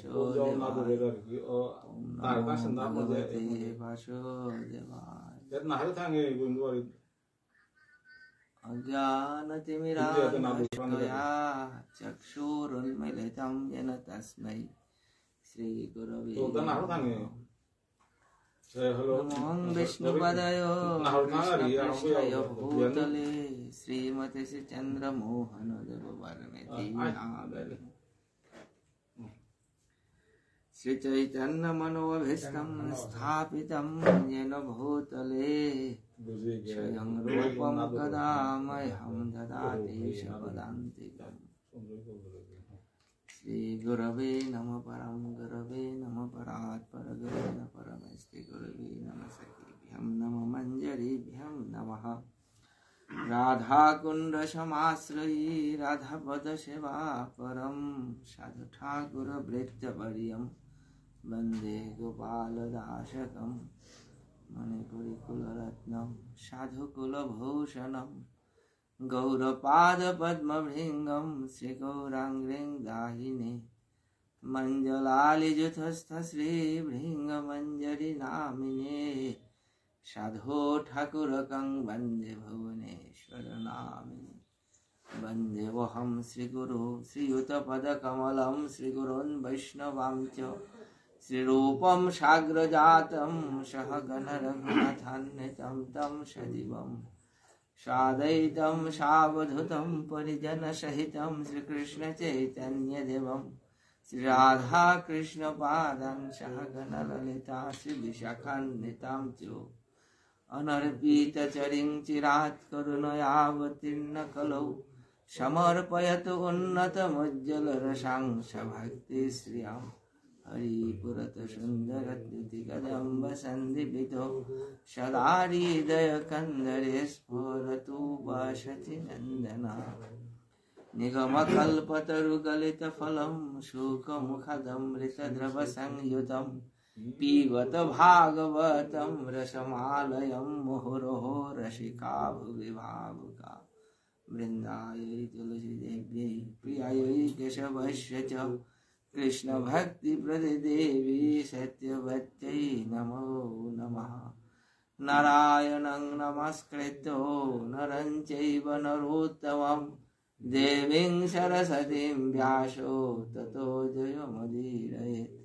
वासुदेवाय ओम नमो भगवते वासुदेवाय अज्ञानतिमिरान्धस्य चक्षुरुन्मीलितं येन तस्मै श्रीगुरवे नमो विष्णुपदय कृष्णपृष्ठाय भूतले श्रीमते श्रीचन्द्रमोहन देववर्णिति नागरे श्रीचैतन्यमनोभीष्टं स्थापितं येन भूतले स्वयं रूपं कदा मह्यं ददाति शपदान्तिकम् श्रीगुरवे नमः परं गुरवे नमः परात् परगुरवे नमः परमेष्टि गुरवे नमः सखीभ्यं नमः मञ्जरीभ्यं नमः राधाकुण्डसमाश्रयी राधापदसेवा परं साधु ठाकुरवृत्तवर्यं वन्दे गोपालदासकं मणिपुरिकुलरत्नं साधुकुलभूषणं गौरपादपद्मभृङ्गं श्रीगौराङ्गीं दाहिने मञ्जलालिजुतस्थ श्रीभृङ्गमञ्जरीनामिने साधो ठाकुरकं वन्दे भुवनेश्वरनामिने वन्देऽहं श्रीगुरु श्रीयुतपदकमलं श्रीगुरोन् वैष्णवांश्च श्रीरूपं साग्रजातं सहगणरघुनाथान्वितं तं सजीवं साद्वैतं सावधूतं परिजनसहितं श्रीकृष्णचैतन्यदेवं श्रीराधाकृष्णपादां सहगणललिता श्रीविशाखान्वितां च अनर्पितचरिं चिरात् करुणयावतीर्णकलौ समर्पयतु उन्नतमुज्ज्वलरसां भक्तिश्रियां हरिपुरतसुन्दरद्युतिकदम्ब सन्दिपितो सदा हृदयकन्दरे स्फुरतु वसति नन्दना निगमकल्पतरुगलितफलं शुकमुखदमृतद्रवसंयुतं पिबत भागवतं रसमालयं मुहुरहो रसिका भुवि भावुका वृन्दायै तुलसीदेव्यै प्रियायै केशवस्य च कृष्णभक्तिप्रददेवी सत्यवत्यै नमो नमः नारायणं नमस्कृत्य नरं चैव नरोत्तमं देवीं सरस्वतीं व्यासो ततो जयमुदीरयेत्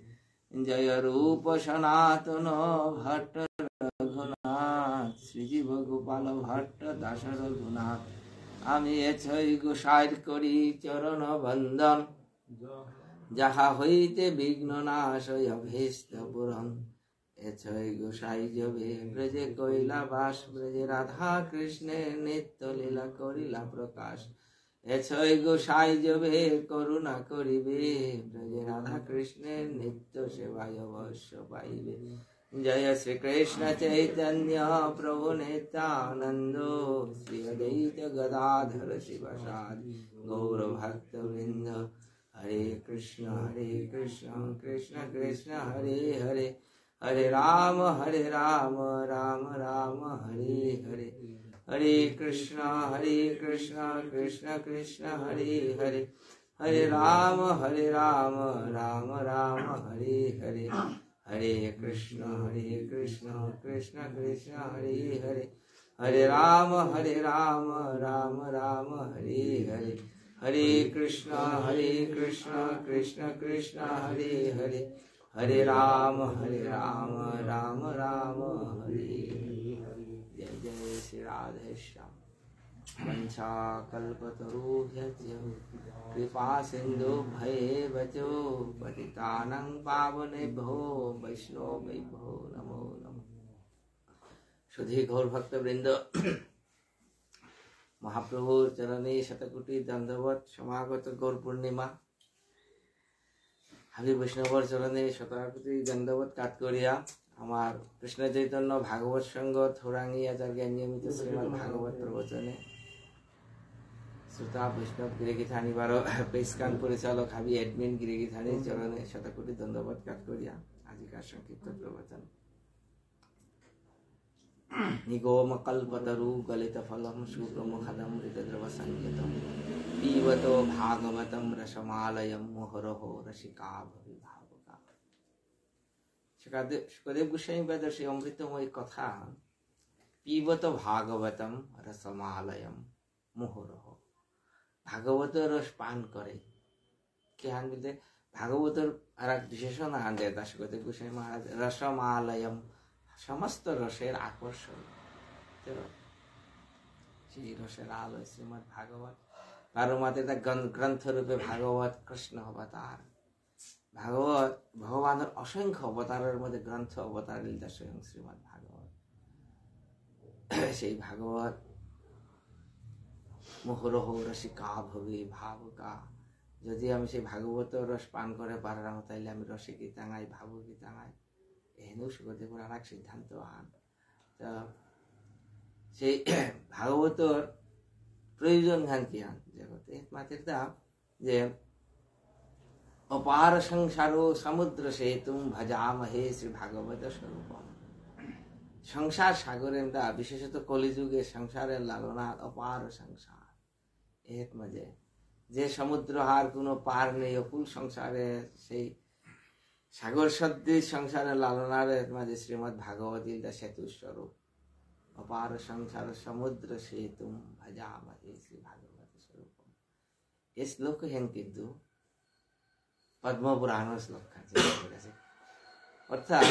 जय रूप सनातन भट्ट रघुनाथ श्रीजीव गोपाल भट्ट दास रघुनाथ आमी एछै गोसाईर करी चरण बंदन যাহা হইতে বিঘ্ন নাশয় অভীষ্ট পূরণ এছই গোসাই জবে ব্রজে কৈলাবাস ব্রজে রাধা কৃষ্ণের নিত্য লীলা করিলা প্রকাশ এছই গোসাই জবে করুণা করিবে ব্রজে রাধা কৃষ্ণের নিত্য সেবায় অবশ্য পাইবে জয় শ্রীকৃষ্ণ চৈতন্য প্রভু নিত্যানন্দ শ্রী অদ্বৈত গদাধর শিবসাদি গৌর ভক্তবৃন্দ हरे कृष्ण कृष्ण कृष्ण हरे हरे हरे राम राम राम हरे हरे हरे कृष्ण कृष्ण कृष्ण हरे हरे हरे राम राम राम हरे हरे हरे कृष्ण कृष्ण कृष्ण हरे हरे हरे राम राम राम हरे हरे हरे कृष्ण कृष्ण कृष्ण हरे हरे हरे राम राम राम हरे जय जय श्री राधे श्याम वंशाकल्पतरुभ्यश्च कृपा सिन्धुभ्येव च पतितानां पावनेभ्यो वैष्णवेभ्यो नमो नमः। सुधी गौर भक्तवृंद महाप्रभुर चरणे शतकोटि दंडवत समागत गौर पूर्णिमा हरि वैष्णवर चरणे शतकोटि दंडवत काट करिया आमार कृष्ण चैतन्य भागवत संघ थोरांगी आचार्य नियमित श्रीमद भागवत प्रवचने श्रोता वैष्णव गिरिगिथानी बारो पेशकान परिचालक हाबी एडमिन गिरिगिथानी चरणे शतकोटि दंडवत काट करिया आजिका संक्षिप्त प्रवचन निगोम कल्पतरु गलित फलम शुक्रमुखदम हृदद्रवसंयुतम पीबतो भागवतम रसमालयम मुहुरहो रसिका भविभाव। সুখদেব গোস্বামী বেদের সেই অমৃতময় কথা, পিবত ভাগবতম রসমালয়ম মুহুরহ, ভাগবত রস পান করে। কি হান বলতে ভাগবতর আর এক বিশেষণ আন দেয় তা সুখদেব গোস্বামী মহারাজ, রসমালয়ম, সমস্ত রসের আকর্ষণ। সেই রসের আলোয় শ্রীমৎ ভাগবত, পারমাতে তা গ্রন্থ রূপে ভাগবত কৃষ্ণ অবতার। ভাগবত ভগবানের অসংখ্য অবতারের মধ্যে গ্রন্থ অবতার লীলা স্বয়ং শ্রীমৎ ভাগবত। সেই ভাগবত মুহুরহ রসিকা ভবে ভাবুকা, যদি আমি সেই ভাগবত রস পান করে পারলাম তাইলে আমি রসিকি তাঙাই ভাবুকি তাঙাই, এনেও সুখদেবর আর এক সিদ্ধান্ত আন। তা সেই ভাগবতর প্রয়োজন ঘান কি আন জগতে মাতের দাম যে অপার সংসার সমুদ্র সেতুম ভজামহে শ্রী ভাগবত স্বরূপম। সংসার সাগরের দা বিশেষত কলিযুগে সংসারের লালনা অপার সংসার, এর মাঝে যে সমুদ্র হার কোনো পার নেই, অকুল সংসারে সেই সাগর সদৃশ সংসারের লালনার মাঝে শ্রীমৎ ভাগবত দা সেতু স্বরূপ। অপার সংসার সমুদ্র সেতুম ভজামহে শ্রী ভাগবত স্বরূপম। এই শ্লোক হেন কিন্তু পদ্মপুরাণ শ্লোক আছে, অর্থাৎ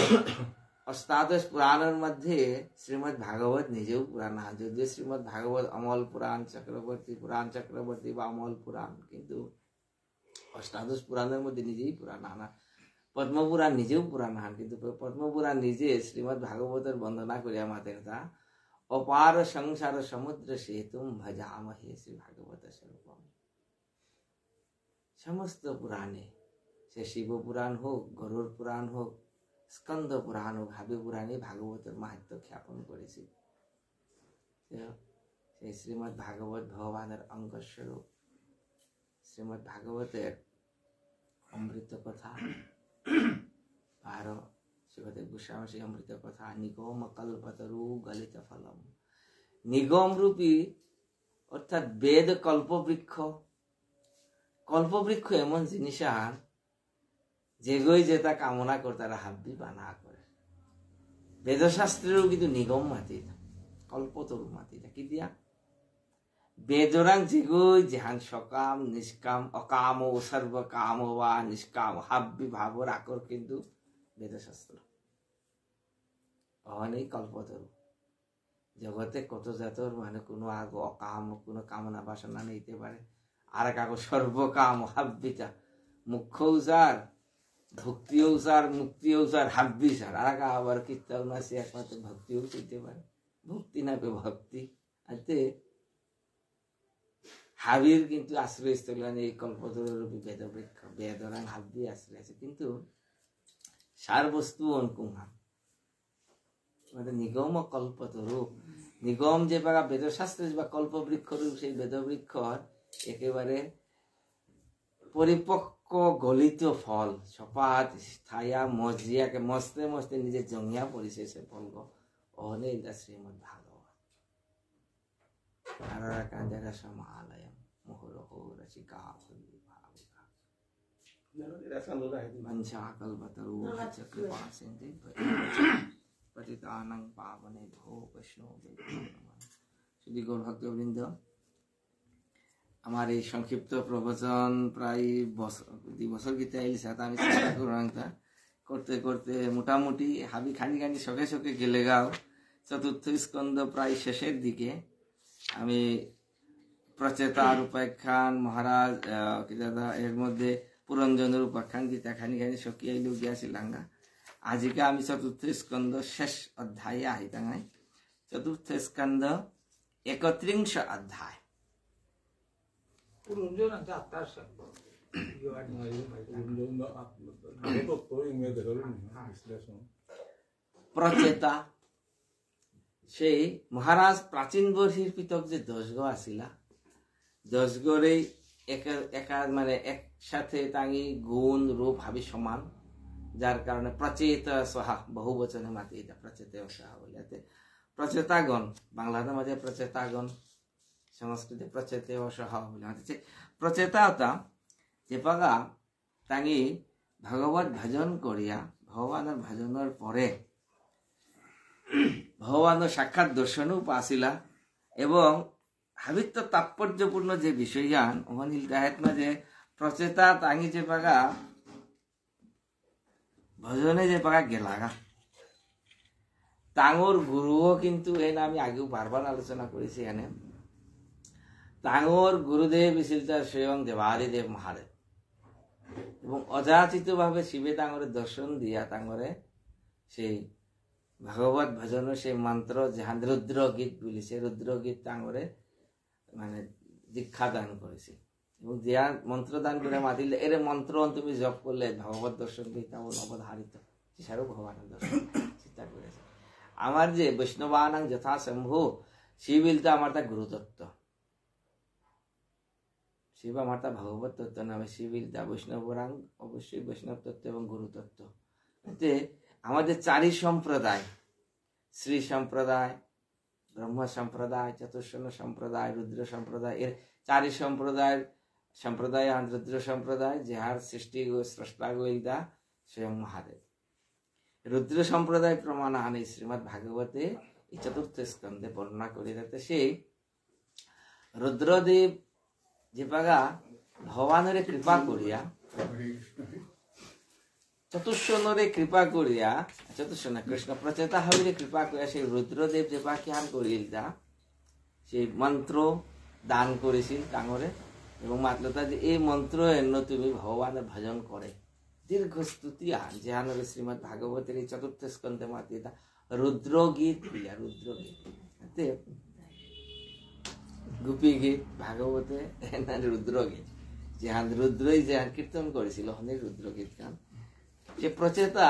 অষ্টাদশ পুরাণের মধ্যে শ্রীমৎ ভাগবত নিজেও পুরাণ, যদিও শ্রীমৎ ভাগবত অমল পুরাণ, চক্রবর্তী বা অমল পুরাণ, কিন্তু অষ্টাদশ পুরাণের মধ্যে নিজেই পুরাণ আনা। পদ্মপুরাণ নিজেও পুরাণ হান, কিন্তু পদ্মপুরাণ নিজে শ্রীমৎ ভাগবতের বন্দনা করিয়া মাতের তা অপার সংসার সমুদ্র সেতুম ভজামহে শ্রী ভাগবত স্বরূপম। সমস্ত পুরাণে, সে শিব পুরাণ হোক, গরুর পুরাণ হোক, স্কন্দ পুরাণ হোক, হাবি পুরাণে ভাগবতের মাহাত্ম্য খ্যাপন করেছি। সেই শ্রীমৎ ভাগবত ভগবানের অঙ্গস্বরূপ। শ্রীমৎ ভাগবতের অমৃত কথা আর সুখদেব গোস্বামী সেই অমৃত কথা, নিগম কল্পতরু গলিত ফলম। নিগম রূপী অর্থাৎ বেদ কল্পবৃক্ষ। কল্পবৃক্ষ এমন জিনিস আর যেগই যে তা কামনা করে তারা হাব্বি বা না করে। বেদশাস্ত্রেরও কিন্তু নিগম মাতি, কল্পতরু মাতি কি দিয়া বেদরাং যেগই যেহান সকাম নিষ্কাম অকাম ও সর্বকাম বা নিষ্কাম হাব্বি ভাবর আকর কিন্তু বেদশাস্ত্র। অনেক কল্পতরু জগতে কত জাতর মানে কোনো আগ অকাম, কোনো কামনা বাসনা নিতে পারে, আর এক আগ সর্বকাম হাব্বিটা মুখ্য উজার, ভক্তি উজার, মুক্তি উজার, হাব্বি সার, আর এক আবার কীর্তন আছে একমাত্র ভক্তিও চিনতে পারে, ভক্তি না পে ভক্তি। আতে হাবির কিন্তু আশ্রয়স্থল এই কল্পতরূপী বেদবৃক্ষ, বেদরাং হাব্বি আশ্রয় আছে, কিন্তু সার বস্তু অনকুমা মানে নিগম কল্পতরু। নিগম যে বা বেদশাস্ত্র বা কল্পবৃক্ষ রূপ, সেই বেদবৃক্ষ একেবারে পরিপক্ক গলিত ফল, সপাত ছায়া মজিয়াকে মস্তে মস্তে নিজে জঙ্গিয়া পড়িছে সে ফল গো অনেক শ্রীমৎ ভাগবত। আর কাঞ্জারা সমালয়ম মুহুরহ রসিকা ভবে ভাবুকা মঞ্চা কল্পতরু কৃপা সিন্ধু পতিতানাং পাবনেভ্যো বৈষ্ণবেভ্যো নমঃ। শ্রী গৌর ভক্তবৃন্দ, আমার এই সংক্ষিপ্ত প্রবচন প্রায় 2 বছর গীতে আইলিছে, আমি চেষ্টা করলাম করতে করতে মোটামুটি হাবি খানি খানি শখে শখে গেলে গাও। চতুর্থ স্কন্ধ প্রায় শেষের দিকে আমি প্রচেতার উপাখ্যান মহারাজ কি দাদা এর মধ্যে পুরঞ্জনের উপাখ্যান গীতা খানি খানি সকিয়াই লোক গিয়াছিলাম। আজকে আমি চতুর্থ স্কন্ধ শেষ অধ্যায়ে আহিতাঙাই। চতুর্থ স্কন্ধ 31 অধ্যায়। প্রচেতা সেই মহারাজ প্রাচীন বর্ষীর পিতক যে 10 গো আসিলা, 10 গরে একা মানে একসাথে তাঙ্গি গুণ রূপ হাবি সমান, যার কারণে প্রচেত সহা বহু বচনে মাতি এটা প্রচেত সহা বলে। প্রচেতাগণ বাংলাতে মাঝে প্রচেতাগণ, সংস্কৃতে প্রচেত সহা বলে মাতিছে। প্রচেতা যে পাগা তাঙ্গি ভগবত ভজন করিয়া ভগবানের ভজনের পরে ভগবানের সাক্ষাৎ দর্শনও পাছিলা এবং হাবিত্য তাৎপর্যপূর্ণ যে বিষয়ান অনিল গায়তনা যে প্রচেতা তাঙ্গি যে পাগা ভজনে যে পাগা গেলাগা তাঙর গুরুও কিন্তু এই না আমি আগেও বারবার আলোচনা করেছি এখানে তাঙর গুরুদেব ইসিলচার স্বয়ং দেবাদিদেব মহাদেব এবং অযাচিত ভাবে শিবে তাঙরের দর্শন দিয়া তাঙরে সেই ভাগবত ভজনের সেই মন্ত্র যাহা রুদ্র গীত বলি সেই রুদ্র গীত তাঙরে মানে দীক্ষা দান করেছে এবং যা মন্ত্র দান করে মাতিলে এর মন্ত্র তুমি জপ করলে ভগবত দর্শন তেমন অবধারিত সেটারও ভগবানের দর্শন চিন্তা করেছে আমার যে বৈষ্ণবানাং যথাসম্ভু শিবিলটা আমার তা গুরুতত্ত্ব শিব আমার তা ভগবত তত্ত্ব নামে শিবিলটা বৈষ্ণবরাং অবশ্যই বৈষ্ণব তত্ত্ব এবং গুরুতত্ত্ব এতে আমাদের চারি সম্প্রদায় শ্রী সম্প্রদায় ব্রহ্ম সম্প্রদায় চতুর্শন সম্প্রদায় রুদ্র সম্প্রদায় এর চারি সম্প্রদায় রুদ্র সম্প্রদায় যাহার সৃষ্টি স্রষ্টা গোয়েন্দা স্বয়ং মহাদেব রুদ্র সম্প্রদায় প্রমাণ আনে শ্রীমৎ ভাগবতে এই চতুর্থ স্কন্ধে বর্ণনা করি যাতে সেই রুদ্রদেব যে পাগা ভগবানের কৃপা করিয়া চতুর্শনরে কৃপা করিয়া চতুর্শন কৃষ্ণ প্রচেতা হইলে কৃপা করিয়া সেই রুদ্রদেব যে পা জ্ঞান করিয়া সেই মন্ত্র দান করেছিল তাঙরে এবং মাত্রতা যে এই মন্ত্র এন্ন তুমি ভগবানের ভজন করে দীর্ঘ স্তুতি আন যেহানরে শ্রীমৎ ভাগবতের এই চতুর্থ স্কন্ধে মাতিতা রুদ্রগীত প্রিয়া রুদ্রগীত গোপী গীত ভাগবতে রুদ্রগীত যেহান রুদ্রই যেহান কীর্তন করেছিল অনেক রুদ্রগীত গান যে প্রচেতা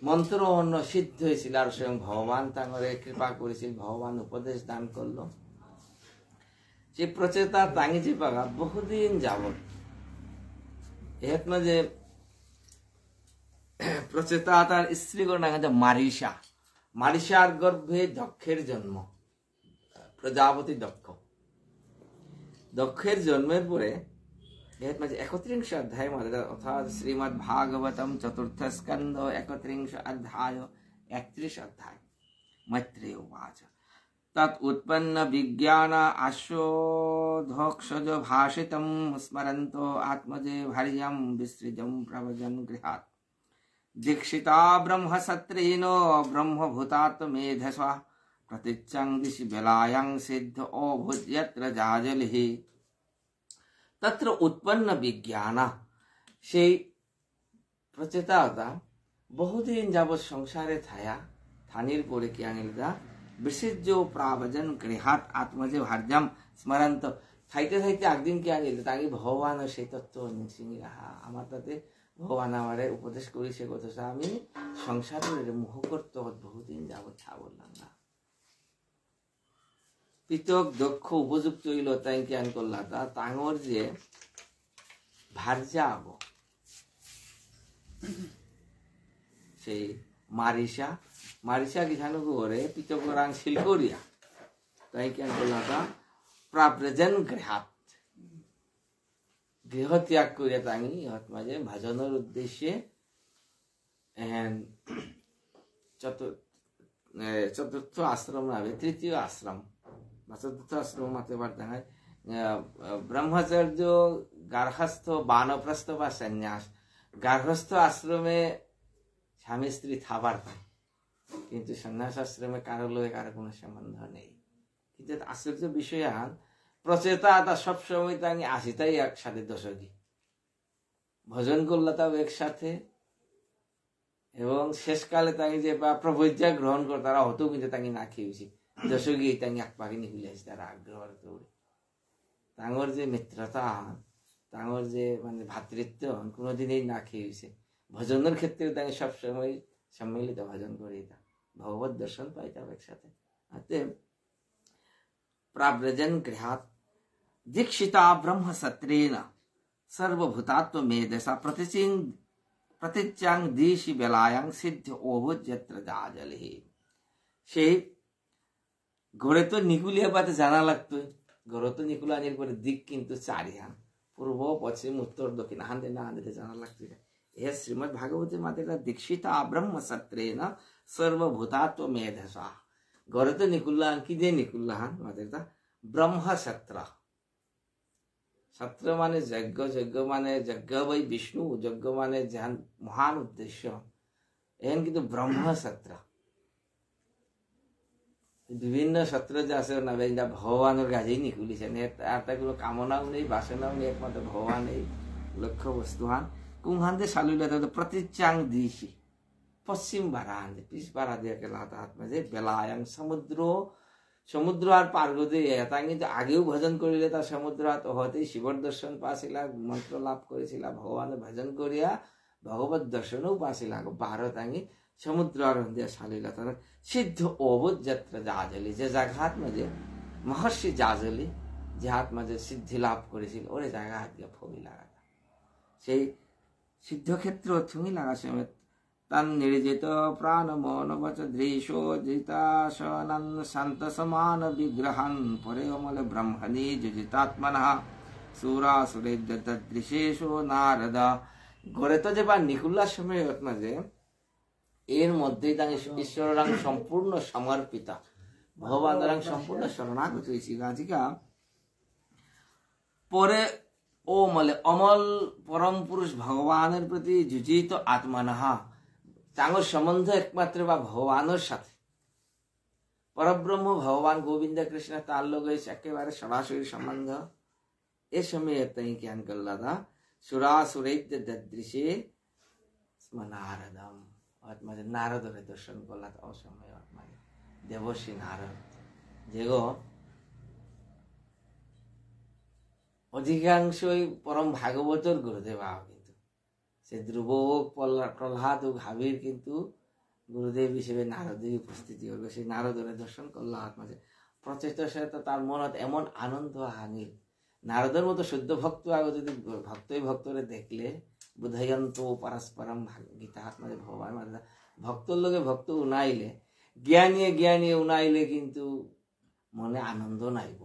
মন্ত্র অন্য সিদ্ধ হয়েছিল আর স্বয়ং ভগবান তাঙরে কৃপা করেছিল ভগবান উপদেশ দান করলো যে প্রচেতা তাঙি যে পাগা বহুদিন যাবত এখন যে প্রচেতা তার স্ত্রী করে নাম মারিষা মারিষার গর্ভে দক্ষের জন্ম প্রজাপতি দক্ষের জন্মের পরে 31 অধ্যায় অর্থাৎ শ্রীমৎ ভাগবতম চতুর্থ স্কন্ধ 31 অধ্যায় 31 অধ্যায় মৈত্রেয় উবাচ তৎ উৎপন্ন বিজ্ঞান আশোধোক্ষজ ভাষিতম স্মরন্তো আত্মজে ভার্যম বিসৃজম প্রভজন গৃহাৎ দীক্ষিতা ব্রহ্মসত্রেণ ব্রহ্মভূতাত্মেধসা প্রতিচ্ছং দিশি বেলায়াং সিদ্ধ অভুজ্যত্র জাজলিঃ তত্র উৎপন্ন বিজ্ঞান সেই প্রচেতা বহুদিন যাবৎ সংসারে থানির পরে কি আনিলদা বিসৃজ্য প্রাভজন গৃহাৎ আত্মজে ভার্যম স্মরন্ত থাইতে একদিন কি আনিল তাকে ভগবান সেই তত্ত্ব নিশ্চিংরা আমার তাতে ভগবান আমারে উপদেশ করেছে কথা আমি সংসারের মোহ করতে বহুদিন যাবৎ তা বললাম না পৃথক দক্ষ উপযুক্ত হইল তাই জ্ঞান করলা তা তাঙর যে ভার্যা হব সেই মারিষা কিষাণ করে পৃথক রাং শিলকরিয়া তাই জ্ঞান করলা তা প্রাব্রজন গৃহাত গৃহ ত্যাগ করিয়া তাঙি ইহত মাঝে ভজনের উদ্দেশ্যে চতুর্থ আশ্রম নামে তৃতীয় আশ্রম চতুর্থ আশ্রম মাতে পারতে হয় ব্রহ্মচর্য গার্হস্থ বানপ্রস্থ বা সন্ন্যাস গার্হস্থ আশ্রমে স্বামী স্ত্রী থাবার পায় কিন্তু সন্ন্যাস আশ্রমে কারো লোকে কারো কোনো সম্বন্ধ নেই কিন্তু আশ্চর্য বিষয় প্রচেতা তা সবসময় তাই আসিতাই একসাথে দশকী ভজন করলো তাও একসাথে এবং শেষকালে তাই যে বা প্রবজ্ঞা গ্রহণ করে তারা হতেও কিন্তু তাকে না খেয়েছি দশকী তাই এক পাখি নিয়ে আসে তারা আগ্রহ করে তাঙর যে মিত্রতা তাঙর যে মানে ভাতৃত্ব কোনোদিনই না খেয়েছে ভজনের ক্ষেত্রে তাকে সবসময় সম্মিলিত ভজন করে ভগবত দর্শন পাইতাম একসাথে প্রাব্রজন গৃহাৎ দীক্ষিতা ব্রহ্মসত্রেণ সর্বভূতাত্মমেধসা প্রতিচ্ছাং দিশি বেলায়াং সিদ্ধ অভুজ্যত্র জাজলিঃ সেই ঘরে তো নিকুলিয়া পাতে জানা লাগতো ঘরে তো নিকুলানির পরে দিক কিন্তু চারি হান পূর্ব পশ্চিম উত্তর দক্ষিণ হান দিতে জানা লাগতো हे श्रीमद भागवते मातेला दीक्षिता ब्रह्मसत्रेन सर्वभूतात्व मेधसा घरे तो निकुल्लाहान किदे निकुल्लाहान मातेता ब्रह्मसत्र सत्र माने यज्ञ यज्ञ माने यज्ञ वै विष्णु यज्ञ माने ध्यान महान उद्देश्य एहन किन्तु ब्रह्मसत्र विभिन्न सत्र जे আছে না এটা ভগবানের কাছেই নিকুলিছেন এটা কোনো কামনাও নেই বাসনাও নেই একমাত্র ভগবানই লক্ষ্য বস্তুহান কুংহান্দে সালুলাতে প্রতিচাং দিশি পশ্চিম বারান্দে পিস বারাদে কেলাতা আত্মাজে বেলায়াং সমুদ্র আর পার্বতী এটা কিন্তু আগেও ভজন করিলে তার সমুদ্র হাত হতেই শিবর দর্শন পাছিলা মন্ত্র লাভ করেছিলা ভগবানের ভজন করিয়া ভগবত দর্শনও পাছিলা ভারত আঙি সমুদ্র আরন্দিয়া সালিলা তার সিদ্ধ অবোধ যাত্রা জাজলি যে জায়গাত মাঝে মহর্ষি জাজলি যে হাত মাঝে সিদ্ধি লাভ করেছিল ওরে জায়গা হাত দিয়ে ফবি লাগাতা সেই সিদ্ধক্ষেত্র থুমি লাগা সময় তান নির্জিত প্রাণ মন বচ দৃশো জিতাশনান শান্ত সমান বিগ্রহান পরে অমলে ব্রহ্মণি যুজিতাত্মনঃ সুরাসুরে দৃশেশো নারদা ঘরে তো যে বা নিকুল্লার সময় মাঝে এর মধ্যেই তাকে ঈশ্বরাং সম্পূর্ণ সমর্পিতা ভগবানরাং সম্পূর্ণ শরণাগত হয়েছিল আজিকা পরে ও মলে অমল পরম পুরুষ ভগবানের প্রতি যুজিত আত্মনঃ তাঙ্গর সম্বন্ধ একমাত্র বা ভগবানের সাথে পরব্রহ্ম ভগবান গোবিন্দ কৃষ্ণ তার লগে একেবারে সরাসরি সম্বন্ধ এ সময় তাই জ্ঞান করলাদা সুরাসুরৈত্য দদৃশে নারদম মাঝে নারদরে দর্শন করলা অসময় মাঝে দেবশ্রী নারদ যেগো অধিকাংশই পরম ভাগবতর গুরুদেব কিন্তু সে ধ্রুব প্রহ্লাদ ও হাবির কিন্তু গুরুদেব হিসেবে নারদের উপস্থিতি হলো সেই নারদরে দর্শন করলো মাঝে প্রচেষ্টার সাথে তার মনত এমন আনন্দ হানিল নারদের মতো শুদ্ধ ভক্ত আগে যদি ভক্তই ভক্তরে দেখলে বুধয়ন্ত পরস্পরম গীতা হাত মাঝে ভগবান মাঝে ভক্তর লোকে ভক্ত উনাইলে জ্ঞানী উনাইলে কিন্তু মনে আনন্দ নাইব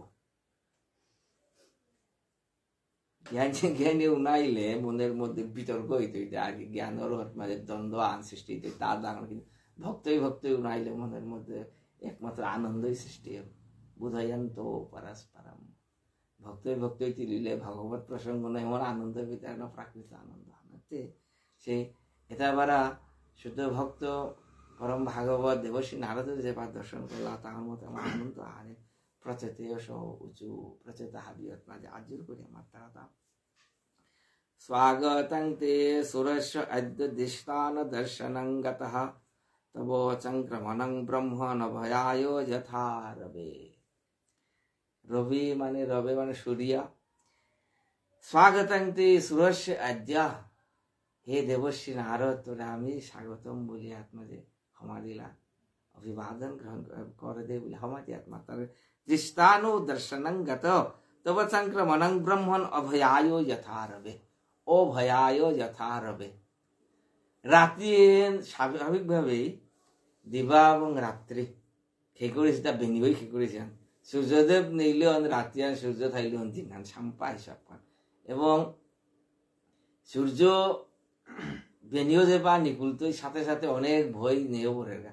জ্ঞানী উনাইলে মনের মধ্যে বিতর্ক হইতে হইতে আগে জ্ঞানের মাঝে দ্বন্দ্ব আন সৃষ্টি হইতে তার দাঁড়ানো কিন্তু ভক্তই উনাইলে মনের মধ্যে একমাত্র আনন্দই সৃষ্টি হবে বুধয়ন্ত পরস্পরম ভক্তই তিলিলে ভগবত প্রসঙ্গ নয় এমন আনন্দ ভিতরে প্রাকৃতিক আনন্দ আনতে সে এটা বারা শুদ্ধ ভক্ত পরম ভাগবত দেবশ্রী নারদের যে দর্শন করলা তাহার মতো আমার আনন্দ আনে প্রচেতে উঁচু প্রচেত হাবিয়ত মাঝে আজুর করে আমার তারা স্বাগতং তে সুরস্য অদ্য দিষ্টান দর্শনং গতঃ তব চংক্রমণং ব্রহ্মণ ভয়ায় যথা রবে রবি মানে সূর্য স্বাগতং তে সুরস্য অদ্য হে দেবশ্রী নারদ তোরে আমি স্বাগতম বলি আত্মাজে ক্ষমা দিলা অভিবাদন গ্রহণ করে দে বলে ক্ষমা দিয়ে আত্মা তার দৃষ্টানো দর্শনং গত তব সংক্রমণং ব্রহ্মণ অভয়ায় যথা রবে অভয়ায় যথা রবে রাত্রি স্বাভাবিকভাবেই দিবা এবং রাত্রি খেয়ে করেছে তা বেনিবই খেয়ে করেছেন সূর্যদেব নেইলে রাত্রি আর সূর্য থাইলে দিন সাম্পা হিসাব পান এবং সূর্য বেনিও যে পা নিকুলতো সাথে সাথে অনেক ভয় নিয়েও পড়ে গা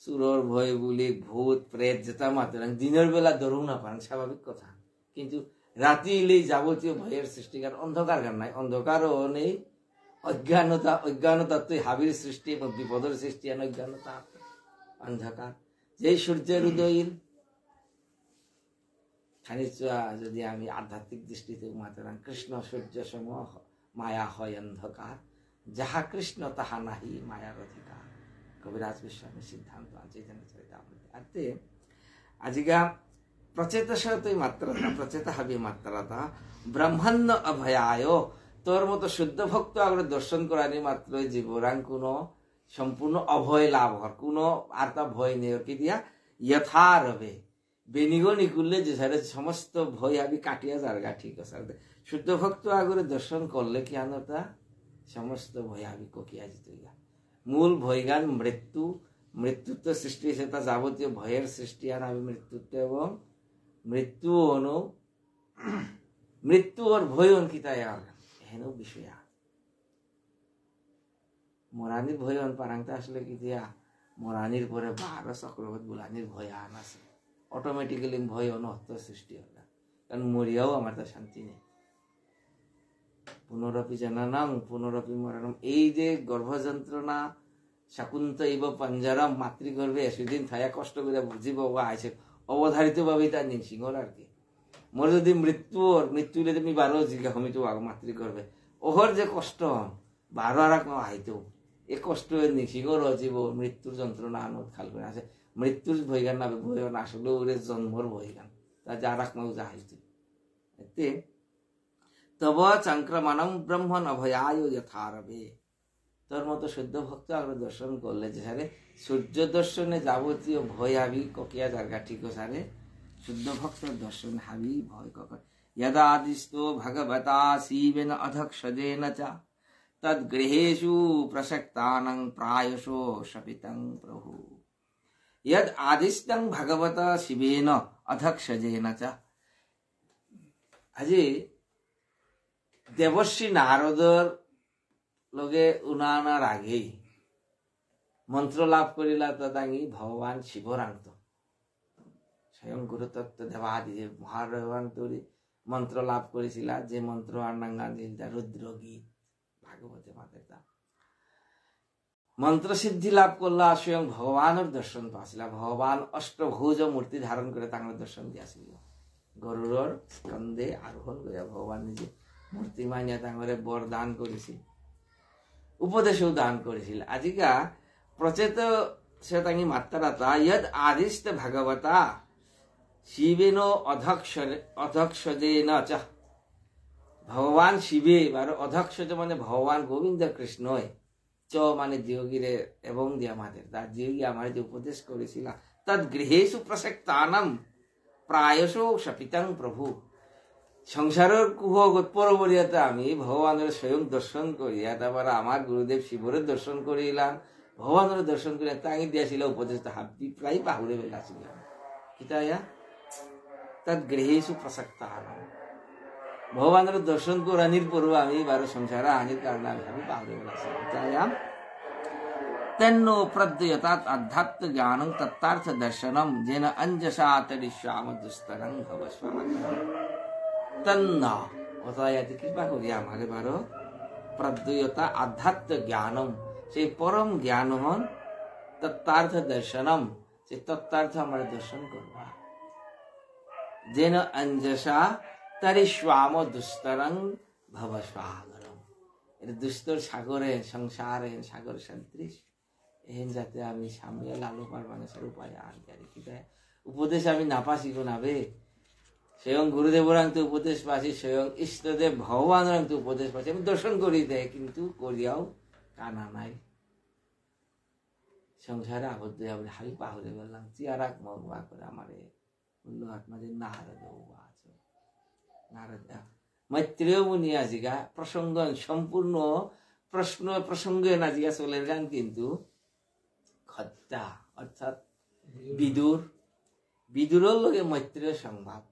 চুরোর ভয় বলি ভূত প্রেত যেটা মাত্র দিনের বেলা ধরুন না পারেন স্বাভাবিক কথা কিন্তু রাতি এলেই যাবতীয় ভয়ের সৃষ্টিকার অন্ধকার গান নাই অন্ধকারও নেই অজ্ঞানতা তো হাবির সৃষ্টি এবং বিপদের সৃষ্টি অজ্ঞানতা অন্ধকার যেই সূর্যের উদয় খানিকটা যদি আমি আধ্যাত্মিক দৃষ্টিতে মাতরাম কৃষ্ণ সূর্য সমূহ মায়া হয় অন্ধকার যাহা কৃষ্ণ তাহা নাহি মায়ার অধিকার কবিরাজ বিস্বামী সিদ্ধান্ত আছে আজিকা প্রচেত সতই মাত্রতা প্রচেত হাবি মাত্রতা ব্রহ্মাণ্য অভয়ায় তোর মতো শুদ্ধ ভক্ত আগে দর্শন করানি মাত্র জীবরাং কোনো সম্পূর্ণ অভয় লাভ হর কোনো আর তা ভয় নেই কি দিয়া যথা রবে বেনিগো নিকুললে যে সমস্ত ভয় আমি কাটিয়া যারগা ঠিক আছে শুদ্ধ ভক্ত আগে দর্শন করলে কি আনতা সমস্ত ভয় আমি ককিয়া যেত মূল ভয়গান মৃত্যুত্ব সৃষ্টি সেটা যাবতীয় ভয়ের সৃষ্টি আর আমি মৃত্যুত্ব এবং মৃত্যু ওর ভয় অঙ্কিতায় আর হেন বিষয়া মরানির ভয় অন পারাংটা আসলে কি দিয়া মরানির পরে 12 চক্রবত বুলানির ভয় আন আছে, অটোমেটিক্যালি ভয় অনহত্য সৃষ্টি হল, কারণ মরিয়াও আমার তো শান্তি নেই। পুনরপি জননং পুনরপি মরণম, এই যে গর্ভ যন্ত্রণা, শাকুন্ত ইব পঞ্জরম, মাতৃগর্ভে এসুদিন থায়া কষ্ট করে বুঝিব আইছে অবধারিত ভাবে তার নিংসিংহর আর কি। মোর যদি মৃত্যু হলে তুমি 12 জিজ্ঞা হমি তো মাতৃগর্ভে ওহর যে কষ্ট 12 আর আইতো এ কষ্ট নিংসিংহর জীব মৃত্যুর যন্ত্রণা আনত খাল করে আছে, মৃত্যুর ভয়গান না ভয়গান আসলে ওরে জন্মর ভয়গান তা যার মাও যা হইতো এতে তব চক্রমণম ব্রহ্মণ অভয়ায় যথারবে। তোর মতো শুদ্ধ ভক্ত আমরা দর্শন করলে যে সারে সূর্য দর্শনে যাবতীয় ভয় হাবি ককিয়া জায়গা ঠিক সারে শুদ্ধ ভক্ত দর্শন হাবি ভয় কক यदादिस्तो भगवता शिवेन अधक्षजेन च तद्गृहेषु प्रसक्तानां प्रायशो शपितं प्रभु। यद आदिष्टं भगवता शिवेन अधक्षजेन च, আজি দেবশ্রী নারদর লগে উনানার আগেই মন্ত্র লাভ করিলা তদাঙ্গি ভগবান শিবরান্ত স্বয়ং গুরুতত্ত্ব দেবাদিদেব মহাদেবান তৈরি মন্ত্র লাভ করেছিল, যে মন্ত্র আন্নাঙ্গা রুদ্র গীত ভাগবতে মাতের মন্ত্র সিদ্ধি লাভ করলা, স্বয়ং ভগবানের দর্শন পাইছিল। ভগবান অষ্টভুজ মূর্তি ধারণ করে তাঙ্গর দর্শন দিয়াছিল, গরুড়র স্কন্ধে আরোহণ করে ভগবান নিজে মূর্তি মানিয়া তাঙ্গরে বর দান করেছিল, উপদেশও দান করেছিল। আজিকা প্রচেত সে তাঙ্গি মাত্রাতা ইয়দ আদিষ্ট ভগবতা শিবেন অধক্ষজেন চ, ভগবান শিবে আর অধক্ষজ মানে ভগবান গোবিন্দ কৃষ্ণ চ মানে যোগীরে এবং দিয়া আমাদের তার যোগী আমার যে উপদেশ করেছিল তদ গৃহেষু প্রসক্তানাম প্রায়শো শপিতং প্রভু। সংসারের কুহ পরবরিয়াতে আমি ভগবানের স্বয়ং দর্শন করিয়া তারপর আমার গুরুদেব শিবরের দর্শন করিলাম, ভগবানের দর্শন করিয়া তাই দিয়াছিল উপদেশ হাবি প্রায় পাহুড়ে বেলাছিলাম কিতায়া তদ গৃহেষু প্রসক্তানাম। ভগবানের দর্শন করানির পরও আমি 12 সংসারে আনির কারণে আমি হাবি পাহুড়ে বেলাছিলাম কিতায়াম তন্নো প্রদ্যয়তাৎ আধ্যাত্ম জ্ঞানং তত্তার্থ দর্শনম যেন অঞ্জসা তরিষ্যাম দুস্তরং ভবস্বাম। তন্না অতএব কৃপা করিয়া আমাকে 12 প্রদ্যয়তা আধ্যাত্ম জ্ঞানম, সেই পরম জ্ঞান হন তত্তার্থ দর্শনম, সেই তত্তার্থ আমরা দর্শন করবা, যেন অঞ্জসা তরিষ্যাম দুস্তরং ভবস্বাগরম। এটা দুস্তর সাগরে সংসারে সাগর সদৃশ এহেন যাতে আমি সামনে লালো পার মানুষের উপায় আর কি উপদেশ আমি না পাসি গো নাবে, স্বয়ং গুরুদেবর আংতে উপদেশ পাচ্ছি, স্বয়ং ইষ্টদেব ভগবানের আংতে উপদেশ পাচ্ছি, আমি দর্শন করি দেয় কিন্তু করিয়াও কানা নাই। সংসারে আবদ্ধ আমি হাবি পাহরে বললাম চিয়ারাক মগবা করে আমারে বললো আত্মা যে নারদ আছে নারদ মৈত্রেয় মুনি আজিগা প্রসঙ্গ সম্পূর্ণ প্রশ্ন প্রসঙ্গে নাজিগা চলে গান, কিন্তু খত্তা অর্থাৎ বিদুরের লগে মৈত্রেয় সংবাদ,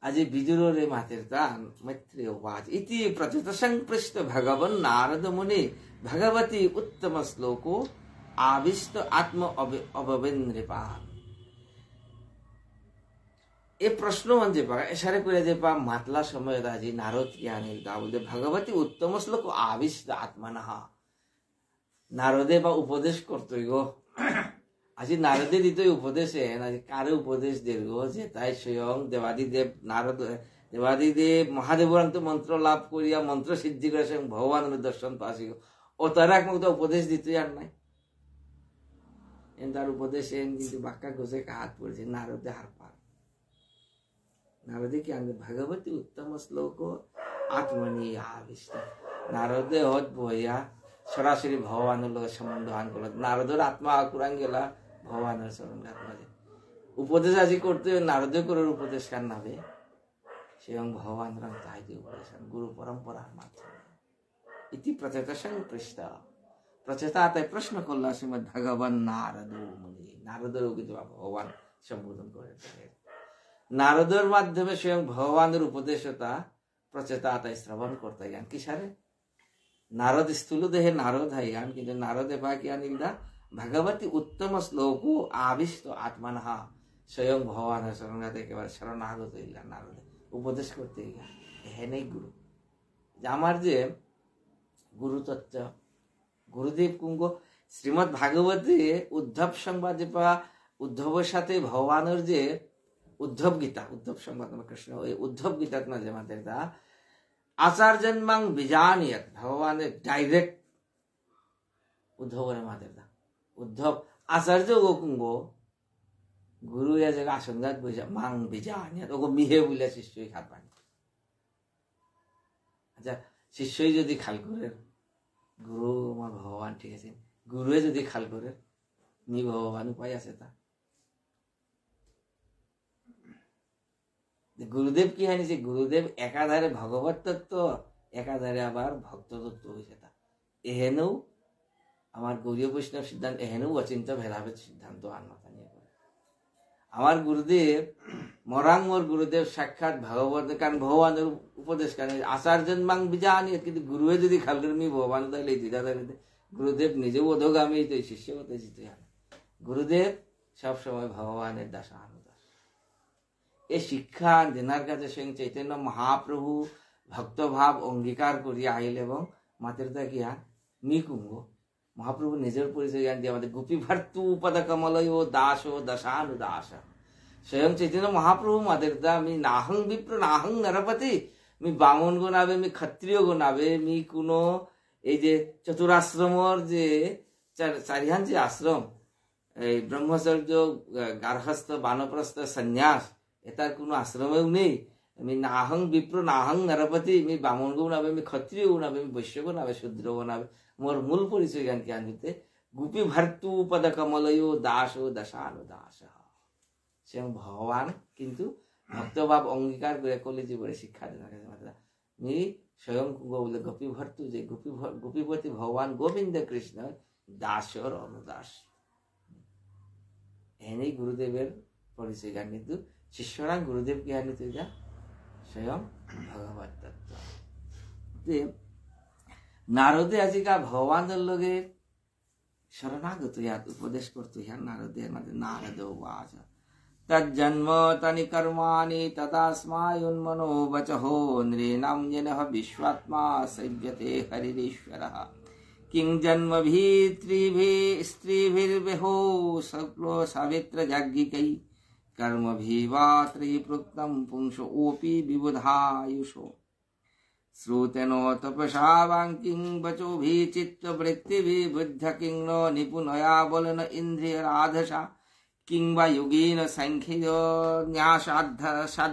আজি বিদুরের মাতের তান মৈত্রেয় বাচ ইতি প্রচেত সংপৃষ্ট ভগবান নারদ মুনি ভগবতী উত্তম শ্লোক আবিষ্ট আত্ম অববেন্দ্রপাল। এ প্রশ্ন মানে পাকা এসারে করে যে পা মাতলা সময় আজি নারদ জ্ঞানীর গা বলতে ভগবতী উত্তম শ্লোক আবিষ্ট আত্মনাহা, নারদে বা উপদেশ করতই গো, আজি নারদে দিত উপদেশে কারে উপদেশ দেব গো, যে তাই স্বয়ং দেবাদিদেব নারদ দেবাদিদেব মহাদেবর মন্ত্র লাভ করিয়া মন্ত্র সিদ্ধি করে স্বয়ং ভগবানের দর্শন পাসি গো, ও তারা একমত উপদেশ দিতে আর নাই, তার উপদেশ কিন্তু বাক্কা ঘষে হাত পড়েছে নারদে হার পার। নারদে কি আনবে ভগবতী উত্তম শ্লোক আত্মনি আবিষ্ট, নারদে হত বইয়া সরাসরি ভগবানের লোক সম্বন্ধ আন করল, নারদের আত্মা আকুরান গেলা ভগবানের চরণ আত্মাজে উপদেশ আজি করতে নারদে করার উপদেশ কার নাবে স্বয়ং ভগবান রাম তাই দিয়ে উপদেশ গুরু পরম্পরার মাধ্যমে। ইতি প্রচেত সংপৃষ্ট প্রচেতা তাই প্রশ্ন করল শ্রীমদ ভগবান নারদ মুনি, নারদের কিন্তু ভগবান সম্বোধন করে নারদের মাধ্যমে স্বয়ং ভগবানের উপদেশতা প্রচেতা তাই শ্রবণ করতে জ্ঞান কি সারে नारद स्थूल देहे नारद हायान किंतु नारदे पाकी अनिलदा भगवती उत्तम श्लोको आविष्ट आत्मनः स्वयं भगवान शरणागत एकेबारे शरणागत हইলা नारदे उपदेश करते गিয়া এহেনেই গুরু আমার যে গুরু তত্ত্ব গুরুদেব কুঙ্গ শ্রীমদ্ ভাগবতে উদ্ধব সংবাদ যে পা উদ্ধবের সাথে ভগবানের যে উদ্ধব গীতা উদ্ধব সংবাদ কৃষ্ণ ওই উদ্ধব গীতাত না যে মাদের দা আচার্যন্মাং বিজানিয়ত ভগবানের ডাইরেক্ট উদ্ধবের মাদের দা উদ্ধব আচার্য গোকুঙ্গ গুরু या जगह आसंगात बजा मांग बिजानियत ओगो मिहे बोले शिष्यই খাত পানি আচ্ছা শিষ্যই যদি খাল করে গুরু আমার ভগবান ঠিক আছে গুরুয়ে যদি খাল করে নি ভগবান উপায় আছে তা গুরুদেব কি হয়নি যে গুরুদেব একাধারে ভগবত তত্ত্ব একাধারে আবার ভক্ত তত্ত্ব হয়েছে তা এহেনও আমার গৌরীয় বৈষ্ণব সিদ্ধান্ত এহেনও অচিন্ত ভেদাভেদ সিদ্ধান্ত আর মাথা নিয়ে করে আমার গুরুদেব মরাং মোর গুরুদেব সাক্ষাৎ ভাগবত কারণ ভগবানের উপদেশ কারণ আচার্যন মাং বিজানি কিন্তু গুরুয়ে যদি খাল করে মি ভগবান তাহলে দিদা তাহলে গুরুদেব নিজেও অধোগামী তো শিষ্য হতে জিতে গুরুদেব সবসময় ভগবানের দাস আনুদাস এই শিক্ষা যেনার কাছে স্বয়ং চৈতন্য মহাপ্রভু ভক্তভাব অঙ্গীকার করিয়া আইল এবং মাতৃতা কিয়া মি কুঙ্গ মহাপ্রভু নিজের পরিচয় জ্ঞান দিয়ে আমাদের গোপী ভার্তু পদ কমলয় দাস ও দশানুদাস স্বয়ং চৈতন্য মহাপ্রভু মাতৃতা मी नाहं विप्र नाहं नरपति मी बामन गो नावे मी क्षत्रिय गो नावे मी কোনো এই যে চতুরাশ্রমর যে চারিহান যে আশ্রম এই ব্রহ্মচর্য গার্হস্থ বানপ্রস্থ সন্ন্যাস এটার কোনো আশ্রমেও নেই আমি নাহং বিপ্র নাহং নরপতি আমি বামন গো নাবে আমি ক্ষত্রিয় গো নাবে আমি বৈশ্য গো নাবে শূদ্র গো নাবে মোর মূল পরিচয় জ্ঞান কি আনতে গোপী ভার্তু পদ কমলয় দাস ও দশানুদাস সে ভগবান কিন্তু ভক্তভাব অঙ্গীকার করে কলেজে বলে শিক্ষা দেন আমি স্বয়ং বলে গোপী ভর্তু যে গোপীপতি ভগবান গোবিন্দ কৃষ্ণ দাসর অনুদাস এনেই গুরুদেবের পরিচয় জ্ঞান কিন্তু শিষ্যরা গুরুদেব কি আনিত যা স্বয়ং ভগবত তত্ত্ব নারদে আজিকা ভগবানের লগে শরণাগত ইয়াত উপদেশ করতো ইহা নারদে আমাদের নারদ উবাচ তজ্জন্ম তনি কর্মাণি তদাস্মায়ুন্মনো বচহো নৃণাম জনঃ বিশ্বাত্মা সেব্যতে হরিরেশ্বরঃ কিং জন্মভিত্রিভিः স্ত্রীভির্বিহো সকলো সাবিত্র যাজ্ঞিकै कर्मभिवात्री प्रोक्तम पुंसो ओपि विबुधायुषो श्रुतेनो तपसा वाक्यं वचोभिः चित्तवृत्तिभिः बुद्ध किं नो निपुणया बलेन इन्द्रियराधसा किं वा योगेन सांख्यो न्यासाध्ययोरपि